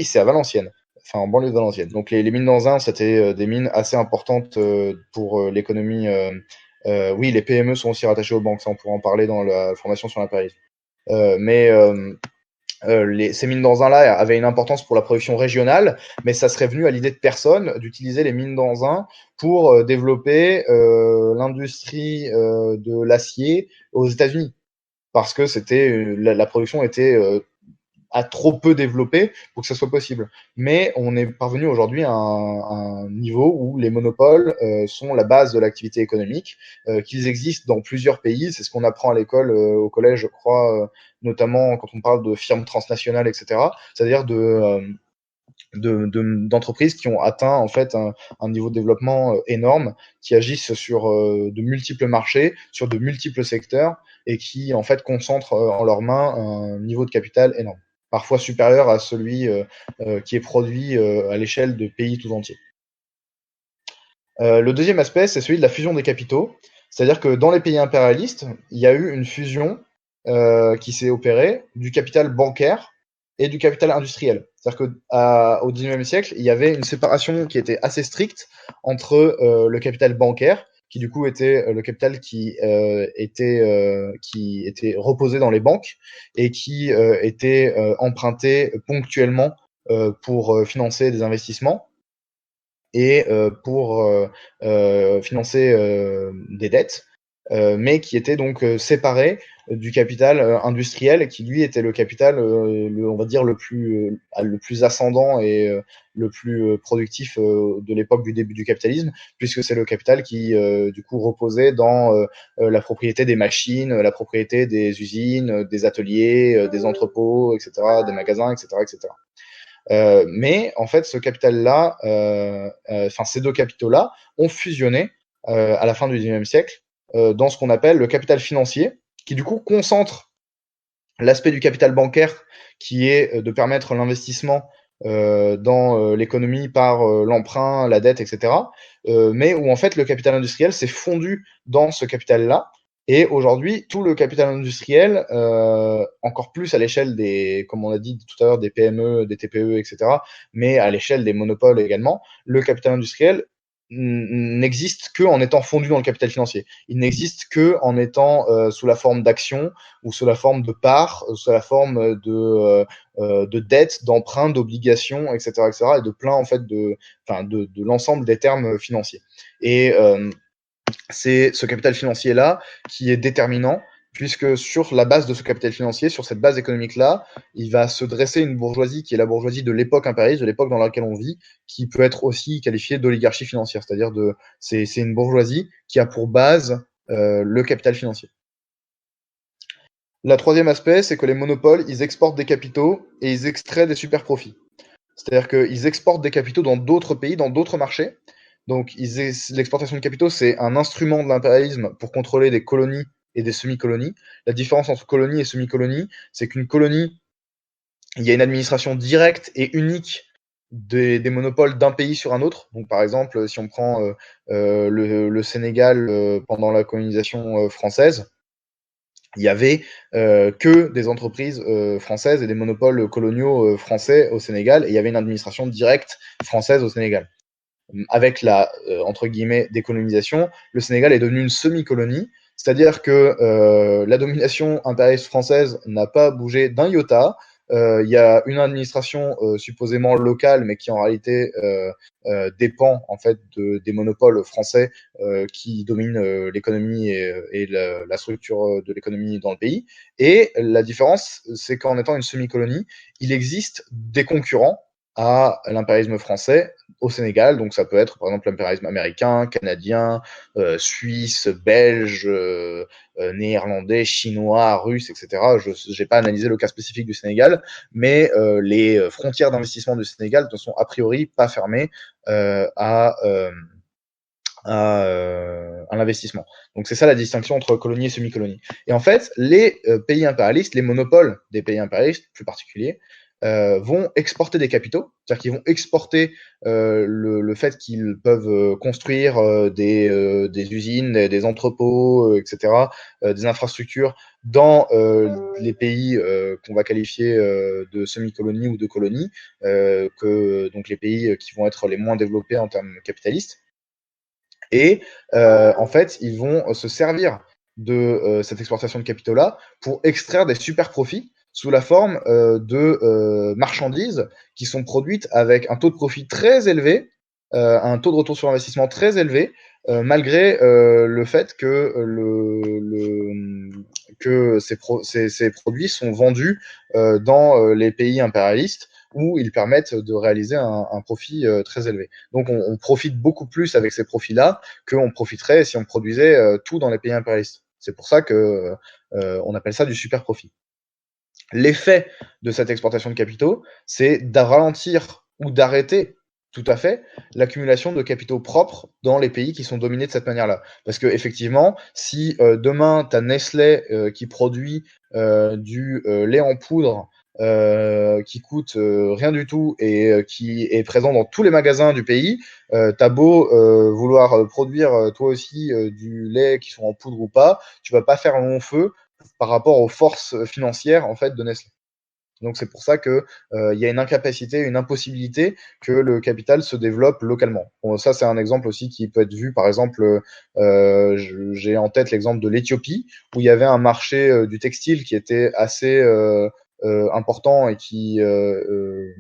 c'est à Valenciennes, enfin en banlieue de Valenciennes. Donc les mines d'Anzin, c'était des mines assez importantes pour l'économie. Oui, les PME sont aussi rattachées aux banques, ça on pourra en parler dans la formation sur l'impérialisme. Mais ces mines d'Anzin-là avaient une importance pour la production régionale, mais ça serait venu à l'idée de personne d'utiliser les mines d'Anzin pour développer l'industrie de l'acier aux États-Unis. Parce que la production était a trop peu développé pour que ça soit possible. Mais on est parvenu aujourd'hui à un niveau où les monopoles sont la base de l'activité économique, qu'ils existent dans plusieurs pays. C'est ce qu'on apprend à l'école, au collège, je crois, notamment quand on parle de firmes transnationales, etc. C'est-à-dire d'entreprises qui ont atteint en fait un niveau de développement énorme, qui agissent sur de multiples marchés, sur de multiples secteurs et qui en fait concentrent en leurs mains un niveau de capital énorme, parfois supérieur à celui qui est produit à l'échelle de pays tout entiers. Le deuxième aspect, c'est celui de la fusion des capitaux, c'est-à-dire que dans les pays impérialistes, il y a eu une fusion qui s'est opérée du capital bancaire et du capital industriel. C'est-à-dire qu'au XIXe siècle, il y avait une séparation qui était assez stricte entre le capital bancaire, qui du coup était le capital qui était reposé dans les banques et qui était emprunté ponctuellement pour financer des investissements et pour financer des dettes. mais qui était donc séparé du capital industriel, qui lui était le capital, on va dire le plus ascendant et le plus productif de l'époque du début du capitalisme, puisque c'est le capital qui du coup reposait dans la propriété des machines, la propriété des usines, des ateliers, des entrepôts, etc., des magasins, etc., etc. Mais en fait, ce capital-là, ces deux capitaux-là ont fusionné à la fin du XIXe siècle dans ce qu'on appelle le capital financier, qui du coup concentre l'aspect du capital bancaire, qui est de permettre l'investissement dans l'économie par l'emprunt, la dette, etc. Mais où en fait le capital industriel s'est fondu dans ce capital-là. Et aujourd'hui, tout le capital industriel, encore plus à l'échelle des, comme on a dit tout à l'heure, des PME, des TPE, etc., mais à l'échelle des monopoles également, le capital industriel n'existe que en étant fondu dans le capital financier. Il n'existe que en étant sous la forme d'actions ou sous la forme de parts, sous la forme de dettes, d'emprunts, d'obligations, etc., etc., et de plein en fait de l'ensemble des termes financiers. Et c'est ce capital financier-là qui est déterminant, puisque sur la base de ce capital financier, sur cette base économique-là, il va se dresser une bourgeoisie qui est la bourgeoisie de l'époque impérialiste, de l'époque dans laquelle on vit, qui peut être aussi qualifiée d'oligarchie financière, c'est-à-dire c'est une bourgeoisie qui a pour base le capital financier. La troisième aspect, c'est que les monopoles, ils exportent des capitaux et ils extraient des super profits. C'est-à-dire qu'ils exportent des capitaux dans d'autres pays, dans d'autres marchés. Donc, l'exportation de capitaux, c'est un instrument de l'impérialisme pour contrôler des colonies et des semi-colonies. La différence entre colonie et semi-colonie, c'est qu'une colonie, il y a une administration directe et unique des monopoles d'un pays sur un autre. Donc, par exemple, si on prend le Sénégal pendant la colonisation française, il y avait que des entreprises françaises et des monopoles coloniaux français au Sénégal, et il y avait une administration directe française au Sénégal. Avec la entre guillemets décolonisation, le Sénégal est devenu une semi-colonie, c'est-à-dire que la domination impérialiste française n'a pas bougé d'un iota. Il y a une administration supposément locale, mais qui en réalité dépend en fait des monopoles français qui dominent l'économie et la structure de l'économie dans le pays. Et la différence, c'est qu'en étant une semi-colonie, il existe des concurrents à l'impérialisme français au Sénégal. Donc ça peut être par exemple l'impérialisme américain, canadien, suisse, belge, néerlandais, chinois, russe, etc. Je n'ai pas analysé le cas spécifique du Sénégal, mais les frontières d'investissement du Sénégal ne sont a priori pas fermées à l'investissement. Donc c'est ça la distinction entre colonie et semi-colonie. Et en fait, les pays impérialistes, les monopoles des pays impérialistes plus particuliers, vont exporter des capitaux, c'est-à-dire qu'ils vont exporter le fait qu'ils peuvent construire des usines, des entrepôts, etc., des infrastructures dans les pays qu'on va qualifier de semi-colonies ou de colonies, donc les pays qui vont être les moins développés en termes capitalistes. Et en fait, ils vont se servir de cette exportation de capitaux-là pour extraire des super profits sous la forme de marchandises qui sont produites avec un taux de profit très élevé, un taux de retour sur investissement très élevé, malgré le fait que ces produits sont vendus dans les pays impérialistes, où ils permettent de réaliser un profit très élevé. Donc on profite beaucoup plus avec ces profits-là qu'on profiterait si on produisait tout dans les pays impérialistes. C'est pour ça que on appelle ça du super profit. L'effet de cette exportation de capitaux, c'est de ralentir ou d'arrêter tout à fait l'accumulation de capitaux propres dans les pays qui sont dominés de cette manière-là. Parce que effectivement, si demain, tu as Nestlé qui produit du lait en poudre qui coûte rien du tout et qui est présent dans tous les magasins du pays, t'as beau vouloir produire toi aussi du lait qui sont en poudre ou pas, tu vas pas faire long feu par rapport aux forces financières en fait de Nestlé. Donc c'est pour ça que y a une incapacité, une impossibilité que le capital se développe localement. Bon, ça c'est un exemple aussi qui peut être vu, par exemple, j'ai en tête l'exemple de l'Éthiopie où il y avait un marché du textile qui était assez important et qui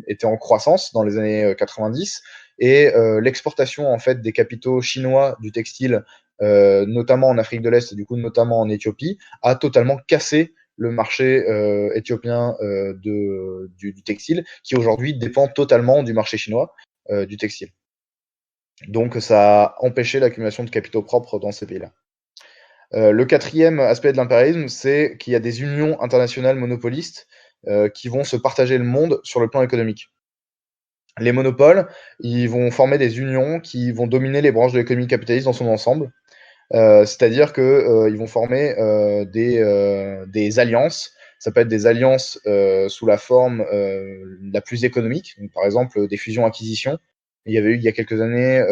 était en croissance dans les années 90, et l'exportation en fait des capitaux chinois du textile notamment en Afrique de l'Est et du coup notamment en Éthiopie, a totalement cassé le marché éthiopien du textile, qui aujourd'hui dépend totalement du marché chinois du textile. Donc ça a empêché l'accumulation de capitaux propres dans ces pays-là. Le quatrième aspect de l'impérialisme, c'est qu'il y a des unions internationales monopolistes qui vont se partager le monde sur le plan économique. Les monopoles, ils vont former des unions qui vont dominer les branches de l'économie capitaliste dans son ensemble. C'est-à-dire qu'ils vont former des alliances. Ça peut être des alliances sous la forme la plus économique, donc, par exemple des fusions-acquisitions. Il y avait eu il y a quelques années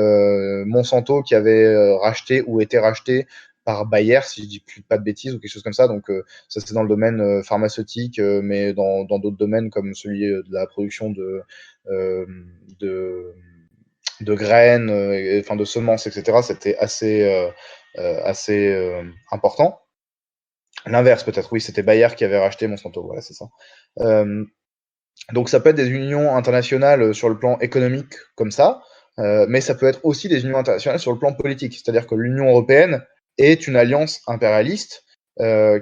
Monsanto qui avait racheté ou été racheté par Bayer, si je dis pas de bêtises, ou quelque chose comme ça. Donc ça c'est dans le domaine pharmaceutique, mais dans d'autres domaines comme celui de la production euh, de, de graines, enfin de semences, etc. C'était assez important. L'inverse peut-être, oui, c'était Bayer qui avait racheté Monsanto, voilà, c'est ça. Donc ça peut être des unions internationales sur le plan économique comme ça, mais ça peut être aussi des unions internationales sur le plan politique. C'est-à-dire que l'Union européenne est une alliance impérialiste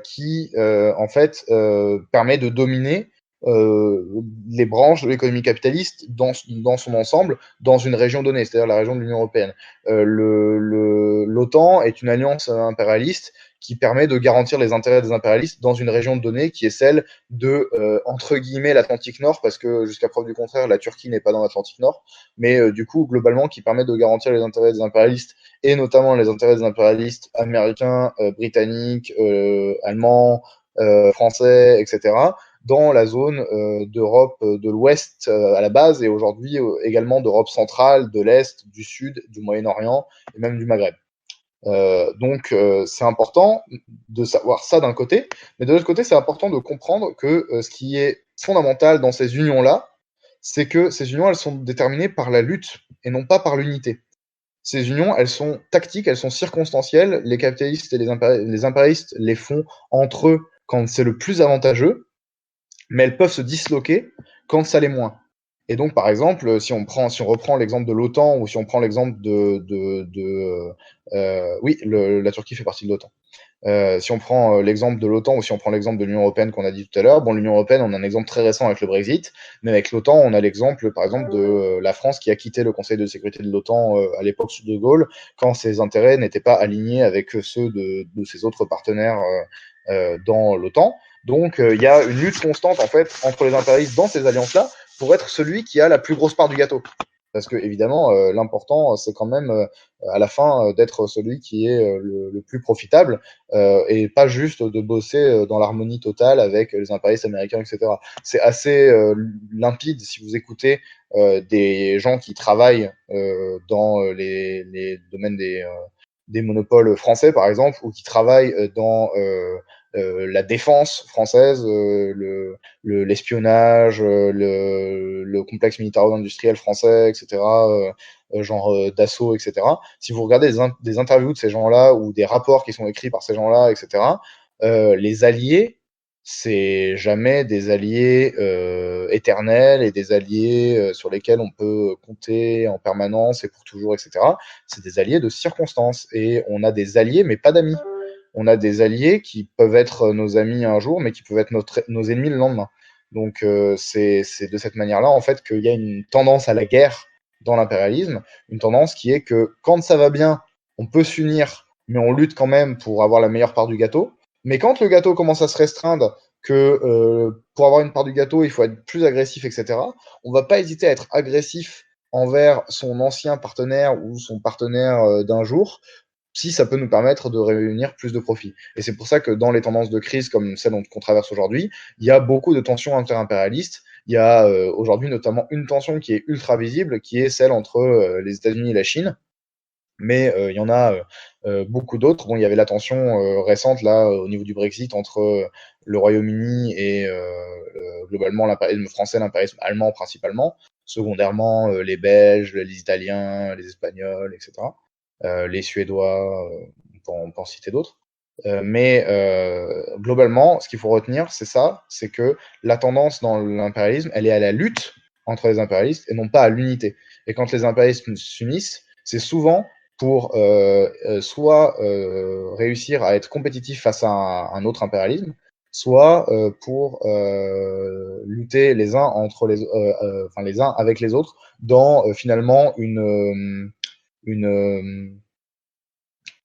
qui, en fait, permet de dominer les branches de l'économie capitaliste dans son ensemble, dans une région donnée, c'est-à-dire la région de l'Union européenne. L'OTAN est une alliance impérialiste qui permet de garantir les intérêts des impérialistes dans une région donnée qui est celle de, entre guillemets, l'Atlantique Nord, parce que jusqu'à preuve du contraire, la Turquie n'est pas dans l'Atlantique Nord, mais du coup, globalement, qui permet de garantir les intérêts des impérialistes, et notamment les intérêts des impérialistes américains, britanniques, allemands, français, etc., dans la zone d'Europe de l'Ouest à la base, et aujourd'hui également d'Europe centrale, de l'Est, du Sud, du Moyen-Orient, et même du Maghreb. Donc c'est important de savoir ça d'un côté, mais de l'autre côté, c'est important de comprendre que ce qui est fondamental dans ces unions-là, c'est que ces unions, elles sont déterminées par la lutte et non pas par l'unité. Ces unions, elles sont tactiques, elles sont circonstancielles. Les capitalistes et les impérialistes les font entre eux quand c'est le plus avantageux, mais elles peuvent se disloquer quand ça l'est moins. Et donc, par exemple, si on reprend l'exemple de l'OTAN ou si on prend l'exemple oui, la Turquie fait partie de l'OTAN. Si on prend l'exemple de l'OTAN ou si on prend l'exemple de l'Union européenne qu'on a dit tout à l'heure, bon, l'Union européenne, on a un exemple très récent avec le Brexit, mais avec l'OTAN, on a l'exemple, par exemple, de la France qui a quitté le Conseil de sécurité de l'OTAN à l'époque sous De Gaulle, quand ses intérêts n'étaient pas alignés avec ceux de ses autres partenaires dans l'OTAN. Donc, il y a une lutte constante, en fait, entre les impérialistes dans ces alliances-là pour être celui qui a la plus grosse part du gâteau. Parce que, évidemment, l'important, c'est quand même, à la fin, d'être celui qui est le plus profitable et pas juste de bosser dans l'harmonie totale avec les impérialistes américains, etc. C'est assez limpide si vous écoutez des gens qui travaillent dans les domaines des monopoles français, par exemple, ou qui travaillent dans la défense française, l'espionnage, le complexe militaro-industriel français, etc., genre Dassault, etc. Si vous regardez des interviews de ces gens-là ou des rapports qui sont écrits par ces gens-là, etc., les alliés, c'est jamais des alliés éternels et des alliés sur lesquels on peut compter en permanence et pour toujours, etc. C'est des alliés de circonstances. Et on a des alliés, mais pas d'amis. On a des alliés qui peuvent être nos amis un jour, mais qui peuvent être nos ennemis le lendemain. Donc c'est de cette manière-là, en fait, qu'il y a une tendance à la guerre dans l'impérialisme, une tendance qui est que quand ça va bien, on peut s'unir, mais on lutte quand même pour avoir la meilleure part du gâteau. Mais quand le gâteau commence à se restreindre, que pour avoir une part du gâteau, il faut être plus agressif, etc., on va pas hésiter à être agressif envers son ancien partenaire ou son partenaire d'un jour, si ça peut nous permettre de réunir plus de profits. Et c'est pour ça que dans les tendances de crise comme celle qu'on traverse aujourd'hui, il y a beaucoup de tensions inter-impérialistes. Il y a aujourd'hui notamment une tension qui est ultra visible, qui est celle entre les États-Unis et la Chine. Mais il y en a beaucoup d'autres. Bon, il y avait la tension récente là au niveau du Brexit entre le Royaume-Uni et globalement l'impérialisme français, l'impérialisme allemand principalement, secondairement les Belges, les Italiens, les Espagnols, etc. Les Suédois, on peut en citer d'autres. Mais globalement, ce qu'il faut retenir, c'est ça, c'est que la tendance dans l'impérialisme, elle est à la lutte entre les impérialistes et non pas à l'unité. Et quand les impérialistes s'unissent, c'est souvent pour soit réussir à être compétitif face à un autre impérialisme, soit pour lutter les uns enfin les uns avec les autres dans finalement une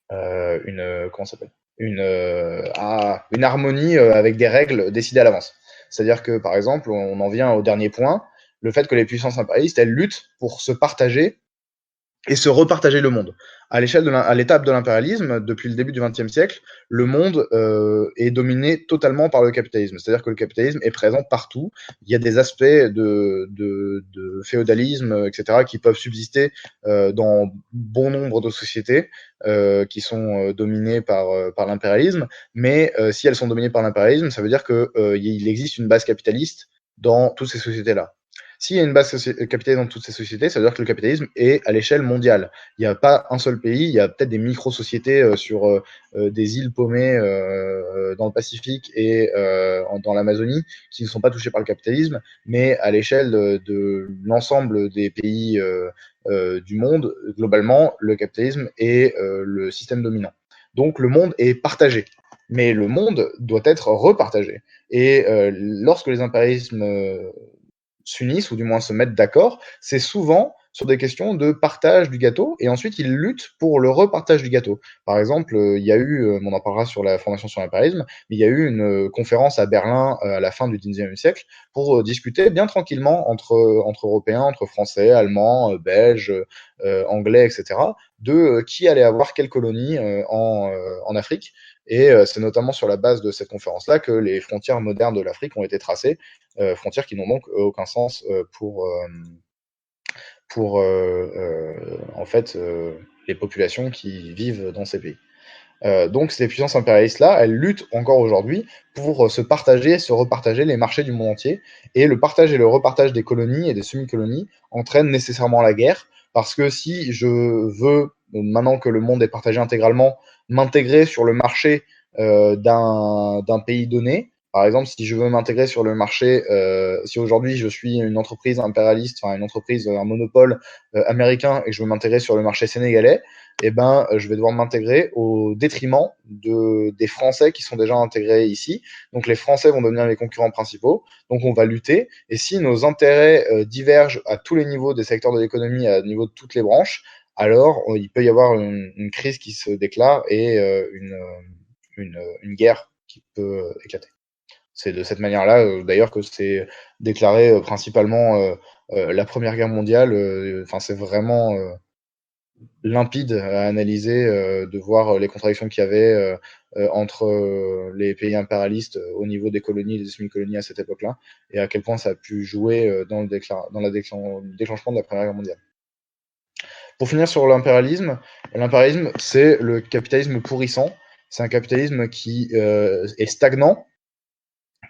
comment ça s'appelle une harmonie avec des règles décidées à l'avance. C'est-à-dire que par exemple, on en vient au dernier point, le fait que les puissances impérialistes elles luttent pour se partager et se repartager le monde. À l'étape de l'impérialisme, depuis le début du XXe siècle, le monde est dominé totalement par le capitalisme. C'est-à-dire que le capitalisme est présent partout. Il y a des aspects de féodalisme, etc., qui peuvent subsister dans bon nombre de sociétés qui sont dominées par l'impérialisme. Mais si elles sont dominées par l'impérialisme, ça veut dire qu'il existe une base capitaliste dans toutes ces sociétés-là. S'il y a une base capitaliste dans toutes ces sociétés, ça veut dire que le capitalisme est à l'échelle mondiale. Il n'y a pas un seul pays, il y a peut-être des micro-sociétés sur des îles paumées dans le Pacifique et dans l'Amazonie qui ne sont pas touchées par le capitalisme, mais à l'échelle de l'ensemble des pays du monde, globalement, le capitalisme est le système dominant. Donc le monde est partagé. Mais le monde doit être repartagé. Et lorsque les impérialismes s'unissent ou du moins se mettent d'accord, c'est souvent sur des questions de partage du gâteau et ensuite ils luttent pour le repartage du gâteau. Par exemple, il y a eu, on en parlera sur la formation sur l'impérialisme, mais il y a eu une conférence à Berlin à la fin du XIXe siècle pour discuter bien tranquillement entre Européens, entre Français, Allemands, Belges, Anglais, etc., de qui allait avoir quelle colonie en Afrique. Et c'est notamment sur la base de cette conférence-là que les frontières modernes de l'Afrique ont été tracées, frontières qui n'ont donc aucun sens pour en fait les populations qui vivent dans ces pays. Donc ces puissances impérialistes-là, elles luttent encore aujourd'hui pour se partager, se repartager les marchés du monde entier. Et le partage et le repartage des colonies et des semi-colonies entraînent nécessairement la guerre, parce que si je veux, maintenant que le monde est partagé intégralement, m'intégrer sur le marché d'un pays donné, par exemple, si je veux m'intégrer sur le marché, si aujourd'hui je suis une entreprise impérialiste, enfin une entreprise, un monopole américain, et que je veux m'intégrer sur le marché sénégalais, eh ben, je vais devoir m'intégrer au détriment des Français qui sont déjà intégrés ici. Donc les Français vont devenir les concurrents principaux. Donc on va lutter. Et si nos intérêts divergent à tous les niveaux des secteurs de l'économie, à niveau de toutes les branches, alors il peut y avoir une crise qui se déclare et une guerre qui peut éclater. C'est de cette manière-là, d'ailleurs, que c'est déclaré principalement la Première Guerre mondiale. Enfin, c'est vraiment limpide à analyser, de voir les contradictions qu'il y avait entre les pays impérialistes au niveau des colonies et des semi-colonies à cette époque-là, et à quel point ça a pu jouer dans le déclenchement de la Première Guerre mondiale. Pour finir sur l'impérialisme, c'est le capitalisme pourrissant. C'est un capitalisme qui est stagnant,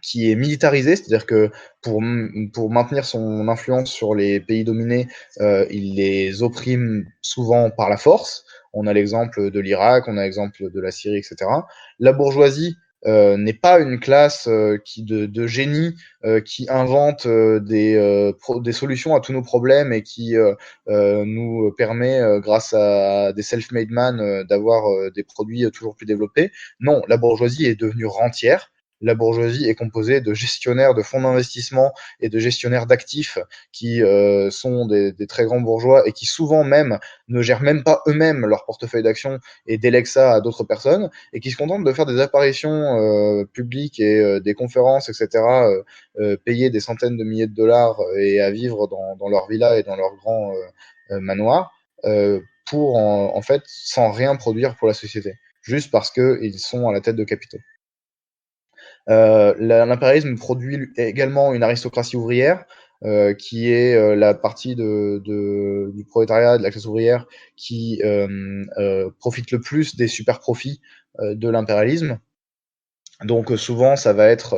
qui est militarisé, c'est-à-dire que pour maintenir son influence sur les pays dominés, il les opprime souvent par la force. On a l'exemple de l'Irak, on a l'exemple de la Syrie, etc. La bourgeoisie n'est pas une classe de génie qui invente des solutions à tous nos problèmes et qui nous permet, grâce à des self-made man, d'avoir des produits toujours plus développés. Non, la bourgeoisie est devenue rentière. La bourgeoisie est composée de gestionnaires de fonds d'investissement et de gestionnaires d'actifs qui sont des très grands bourgeois et qui souvent même ne gèrent même pas eux-mêmes leur portefeuille d'actions et délèguent ça à d'autres personnes et qui se contentent de faire des apparitions publiques et des conférences, etc., payer des centaines de milliers de dollars et à vivre dans leur villa et dans leur grand manoir pour en fait sans rien produire pour la société, juste parce qu'ils sont à la tête de capitaux. L'impérialisme produit également une aristocratie ouvrière, qui est la partie du prolétariat, de la classe ouvrière, qui profite le plus des super profits de l'impérialisme. Donc souvent, ça va être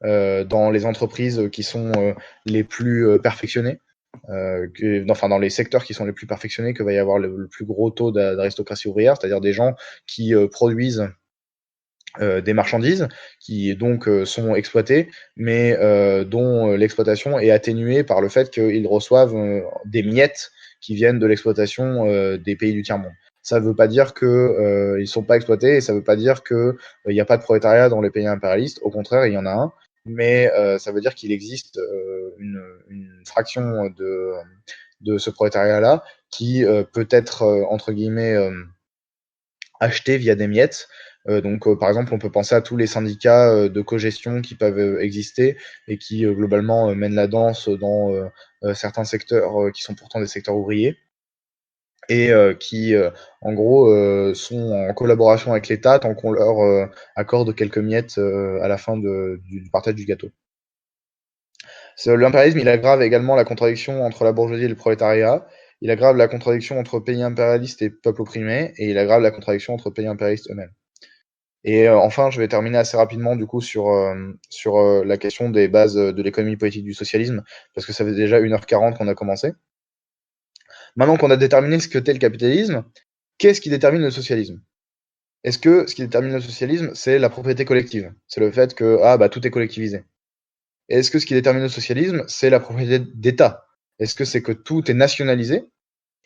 dans les entreprises qui sont les plus perfectionnées, dans les secteurs qui sont les plus perfectionnés, que va y avoir le plus gros taux d'aristocratie ouvrière, c'est-à-dire des gens qui produisent des marchandises qui donc sont exploitées, mais dont l'exploitation est atténuée par le fait qu'ils reçoivent des miettes qui viennent de l'exploitation des pays du tiers-monde. ça ne veut pas dire qu'ils ne sont pas exploités, et ça ne veut pas dire qu'il n'y a pas de prolétariat dans les pays impérialistes. Au contraire, il y en a un, mais ça veut dire qu'il existe une fraction de ce prolétariat-là qui peut être, entre guillemets, acheté via des miettes. Donc, par exemple, on peut penser à tous les syndicats de cogestion qui peuvent exister et qui, globalement, mènent la danse dans certains secteurs qui sont pourtant des secteurs ouvriers et qui, en gros, sont en collaboration avec l'État tant qu'on leur accorde quelques miettes à la fin du partage du gâteau. L'impérialisme, il aggrave également la contradiction entre la bourgeoisie et le prolétariat. Il aggrave la contradiction entre pays impérialistes et peuples opprimés, et il aggrave la contradiction entre pays impérialistes eux-mêmes. Et enfin, je vais terminer assez rapidement du coup sur la question des bases de l'économie politique du socialisme, parce que ça fait déjà 1h40 qu'on a commencé. Maintenant qu'on a déterminé ce que qu'est le capitalisme, qu'est-ce qui détermine le socialisme? Est-ce que ce qui détermine le socialisme, c'est la propriété collective? C'est le fait que tout est collectivisé. Est-ce que ce qui détermine le socialisme, c'est la propriété d'État? Est-ce que c'est que tout est nationalisé?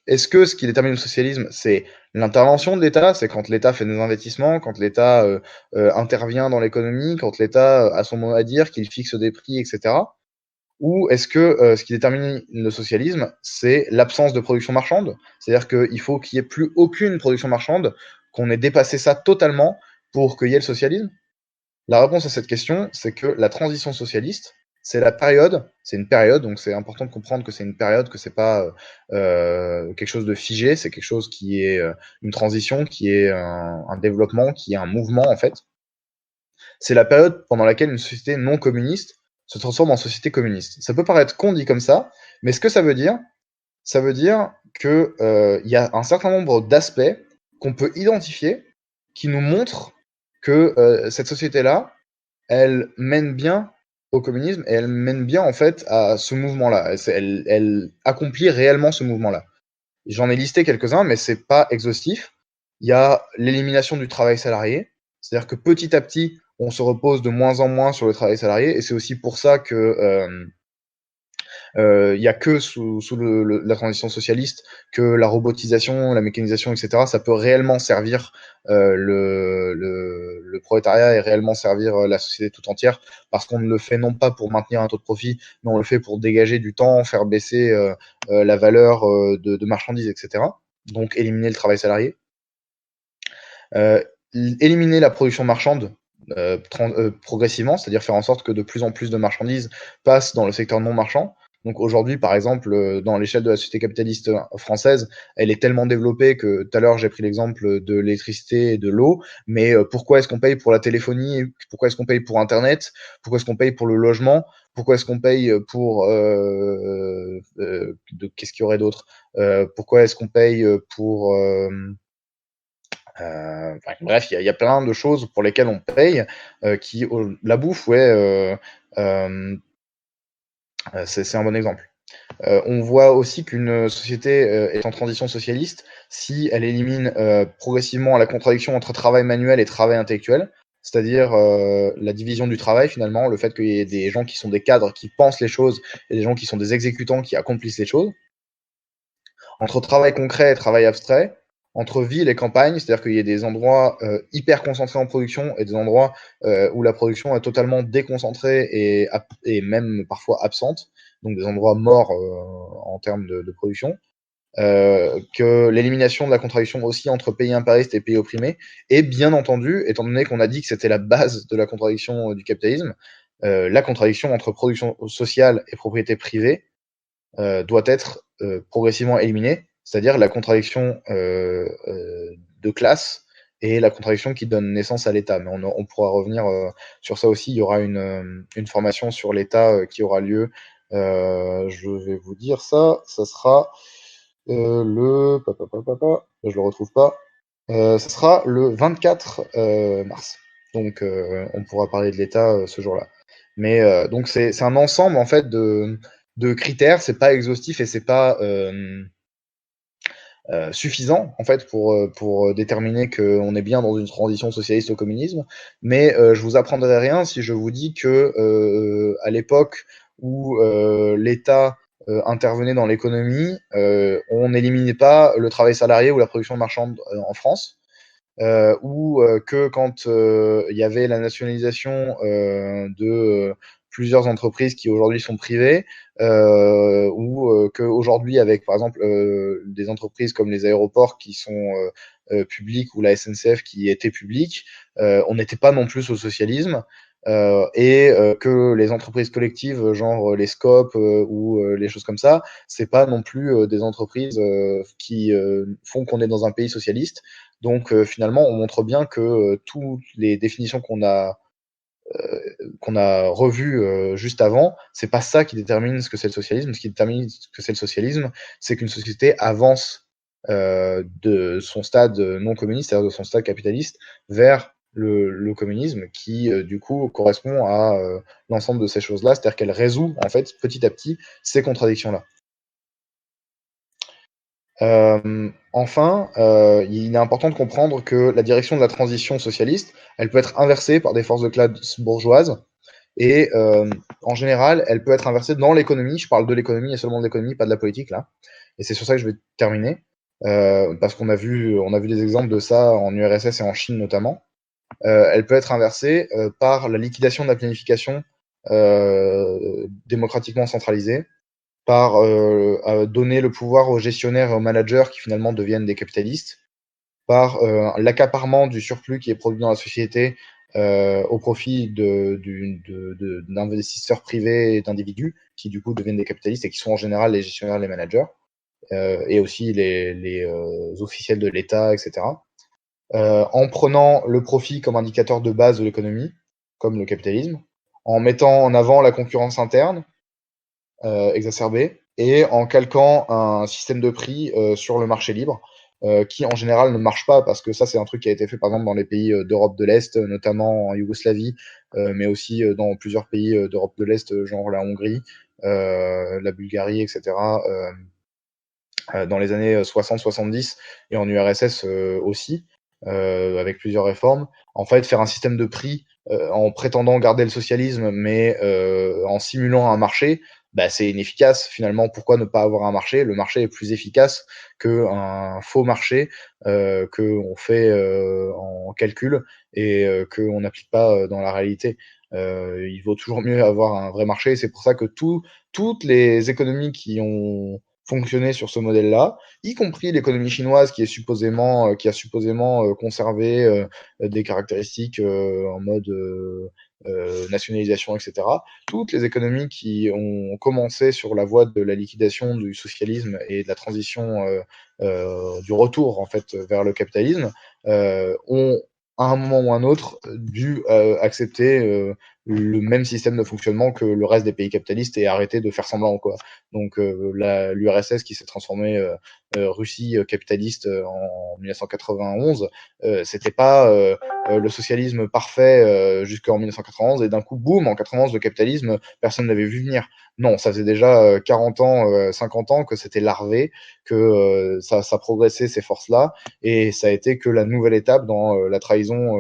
Est-ce que ce qui détermine le socialisme, c'est l'intervention de l'État? C'est quand l'État fait des investissements, quand l'État intervient dans l'économie, quand l'État a son mot à dire, qu'il fixe des prix, etc. Ou est-ce que ce qui détermine le socialisme, c'est l'absence de production marchande? C'est-à-dire qu'il faut qu'il n'y ait plus aucune production marchande, qu'on ait dépassé ça totalement pour qu'il y ait le socialisme? La réponse à cette question, c'est que la transition socialiste, c'est une période, donc c'est important de comprendre que c'est une période, que c'est pas quelque chose de figé, c'est quelque chose qui est une transition, qui est un développement, qui est un mouvement en fait. C'est la période pendant laquelle une société non communiste se transforme en société communiste. Ça peut paraître con dit comme ça, mais ce que ça veut dire que y a un certain nombre d'aspects qu'on peut identifier qui nous montrent que cette société-là, elle mène bien au communisme et elle mène bien en fait à ce mouvement-là. Elle accomplit réellement ce mouvement-là. J'en ai listé quelques-uns, mais c'est pas exhaustif. Il y a l'élimination du travail salarié, c'est-à-dire que petit à petit, on se repose de moins en moins sur le travail salarié, et c'est aussi pour ça que il n'y a que sous la transition socialiste que la robotisation, la mécanisation, etc., ça peut réellement servir le prolétariat et réellement servir la société tout entière, parce qu'on ne le fait non pas pour maintenir un taux de profit, mais on le fait pour dégager du temps, faire baisser la valeur de marchandises, etc. Donc éliminer le travail salarié. Éliminer la production marchande progressivement, c'est-à-dire faire en sorte que de plus en plus de marchandises passent dans le secteur non marchand. Donc aujourd'hui, par exemple, dans l'échelle de la société capitaliste française, elle est tellement développée que tout à l'heure j'ai pris l'exemple de l'électricité et de l'eau, mais pourquoi est-ce qu'on paye pour la téléphonie? Pourquoi est-ce qu'on paye pour Internet? Pourquoi est-ce qu'on paye pour le logement? Pourquoi est-ce qu'on paye pour qu'est-ce qu'il y aurait d'autre? Pourquoi est-ce qu'on paye pour bref, il y a plein de choses pour lesquelles on paye, la bouffe, ouais, c'est un bon exemple. On voit aussi qu'une société est en transition socialiste si elle élimine progressivement la contradiction entre travail manuel et travail intellectuel, c'est-à-dire la division du travail finalement, le fait qu'il y ait des gens qui sont des cadres qui pensent les choses et des gens qui sont des exécutants qui accomplissent les choses. Entre travail concret et travail abstrait, entre ville et campagne, c'est-à-dire qu'il y a des endroits hyper concentrés en production et des endroits où la production est totalement déconcentrée et même parfois absente, donc des endroits morts en termes de production. Que l'élimination de la contradiction aussi entre pays impérialistes et pays opprimés, et bien entendu, étant donné qu'on a dit que c'était la base de la contradiction du capitalisme, la contradiction entre production sociale et propriété privée doit être progressivement éliminée, c'est-à-dire la contradiction de classe et la contradiction qui donne naissance à l'État. Mais on pourra revenir sur ça aussi. Il y aura une formation sur l'État qui aura lieu. Je vais vous dire ça. Ça sera le... Je le retrouve pas. Ça sera le 24 mars. Donc on pourra parler de l'État ce jour-là. Mais donc c'est un ensemble en fait de critères, c'est pas exhaustif et c'est pas suffisant en fait pour déterminer qu'on est bien dans une transition socialiste au communisme. Mais je vous apprendrai rien si je vous dis que à l'époque où l'État intervenait dans l'économie, on n'éliminait pas le travail salarié ou la production marchande en France. Ou que quand il y avait la nationalisation de plusieurs entreprises qui aujourd'hui sont privées, ou qu'aujourd'hui avec par exemple des entreprises comme les aéroports qui sont publics ou la SNCF qui était publique, on n'était pas non plus au socialisme. Et que les entreprises collectives, genre les SCOP ou les choses comme ça, c'est pas non plus des entreprises qui font qu'on est dans un pays socialiste. Donc finalement, on montre bien que toutes les définitions qu'on a revues juste avant, c'est pas ça qui détermine ce que c'est le socialisme. Ce qui détermine ce que c'est le socialisme, c'est qu'une société avance de son stade non communiste, c'est-à-dire de son stade capitaliste, vers le communisme, qui du coup correspond à l'ensemble de ces choses-là, c'est-à-dire qu'elle résout en fait petit à petit ces contradictions-là. Enfin, il est important de comprendre que la direction de la transition socialiste, elle peut être inversée par des forces de classe bourgeoises, et en général, elle peut être inversée dans l'économie. Je parle de l'économie et seulement de l'économie, pas de la politique là. Et c'est sur ça que je vais terminer, parce on a vu des exemples de ça en URSS et en Chine notamment. Elle peut être inversée par la liquidation de la planification démocratiquement centralisée, par donner le pouvoir aux gestionnaires et aux managers qui finalement deviennent des capitalistes, par l'accaparement du surplus qui est produit dans la société au profit d'investisseurs privés et d'individus qui du coup deviennent des capitalistes et qui sont en général les gestionnaires, les managers, et aussi les officiels de l'État, etc. En prenant le profit comme indicateur de base de l'économie, comme le capitalisme, en mettant en avant la concurrence interne, exacerbée, et en calquant un système de prix sur le marché libre, qui en général ne marche pas, parce que ça c'est un truc qui a été fait par exemple dans les pays d'Europe de l'Est, notamment en Yougoslavie, mais aussi dans plusieurs pays d'Europe de l'Est, genre la Hongrie, la Bulgarie, etc., dans les années 60-70, et en URSS aussi, avec plusieurs réformes. En fait, faire un système de prix en prétendant garder le socialisme, mais en simulant un marché, bah, c'est inefficace. Finalement, pourquoi ne pas avoir un marché? Le marché est plus efficace qu'un faux marché qu'on fait en calcul et qu'on n'applique pas dans la réalité. Il vaut toujours mieux avoir un vrai marché. C'est pour ça que toutes les économies qui ont fonctionné sur ce modèle-là, y compris l'économie chinoise qui a supposément conservé des caractéristiques en mode nationalisation, etc. Toutes les économies qui ont commencé sur la voie de la liquidation du socialisme et de la transition du retour en fait vers le capitalisme ont à un moment ou un autre dû accepter le même système de fonctionnement que le reste des pays capitalistes et arrêter de faire semblant quoi. Donc l'URSS qui s'est transformée Russie capitaliste en 1991, c'était pas le socialisme parfait jusqu'en 1991 et d'un coup boum en 91 le capitalisme personne n'avait vu venir. Non, ça faisait déjà 40 ans, 50 ans que c'était larvé, que ça progressait ces forces-là, et ça a été que la nouvelle étape dans la trahison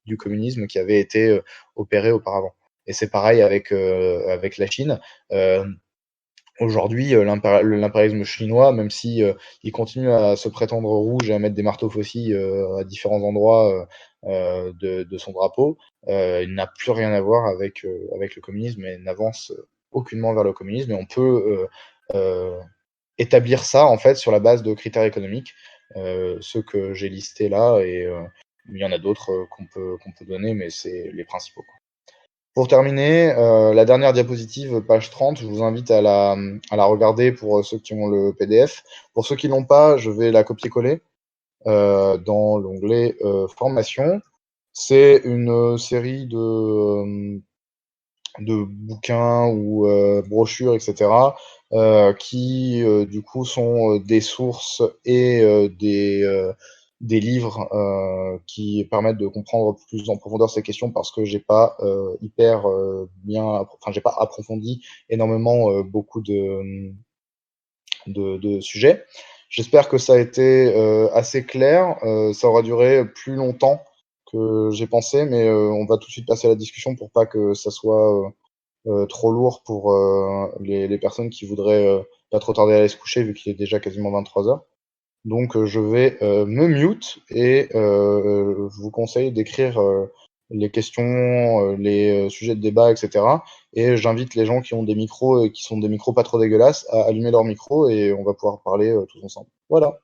du communisme qui avait été opérée auparavant. Et c'est pareil avec la Chine. Aujourd'hui, l'impérialisme chinois, même si il continue à se prétendre rouge et à mettre des marteaux faucils à différents endroits de son drapeau, il n'a plus rien à voir avec le communisme et n'avance aucunement vers le communisme. Et on peut établir ça en fait sur la base de critères économiques, ceux que j'ai listés là, et il y en a d'autres qu'on peut donner, mais c'est les principaux, quoi. Pour terminer, la dernière diapositive, page 30, je vous invite à la regarder pour ceux qui ont le PDF. Pour ceux qui l'ont pas, je vais la copier-coller dans l'onglet formation. C'est une série de bouquins ou brochures, etc., qui du coup sont des sources et des livres qui permettent de comprendre plus en profondeur ces questions, parce que j'ai pas j'ai pas approfondi énormément beaucoup de sujets. J'espère que ça a été assez clair. Ça aura duré plus longtemps que j'ai pensé, mais on va tout de suite passer à la discussion pour pas que ça soit trop lourd pour les personnes qui voudraient pas trop tarder à aller se coucher vu qu'il est déjà quasiment 23h. Donc je vais me mute et je vous conseille d'écrire les questions, les sujets de débat, etc. Et j'invite les gens qui ont des micros et qui sont des micros pas trop dégueulasses à allumer leur micro et on va pouvoir parler tous ensemble. Voilà.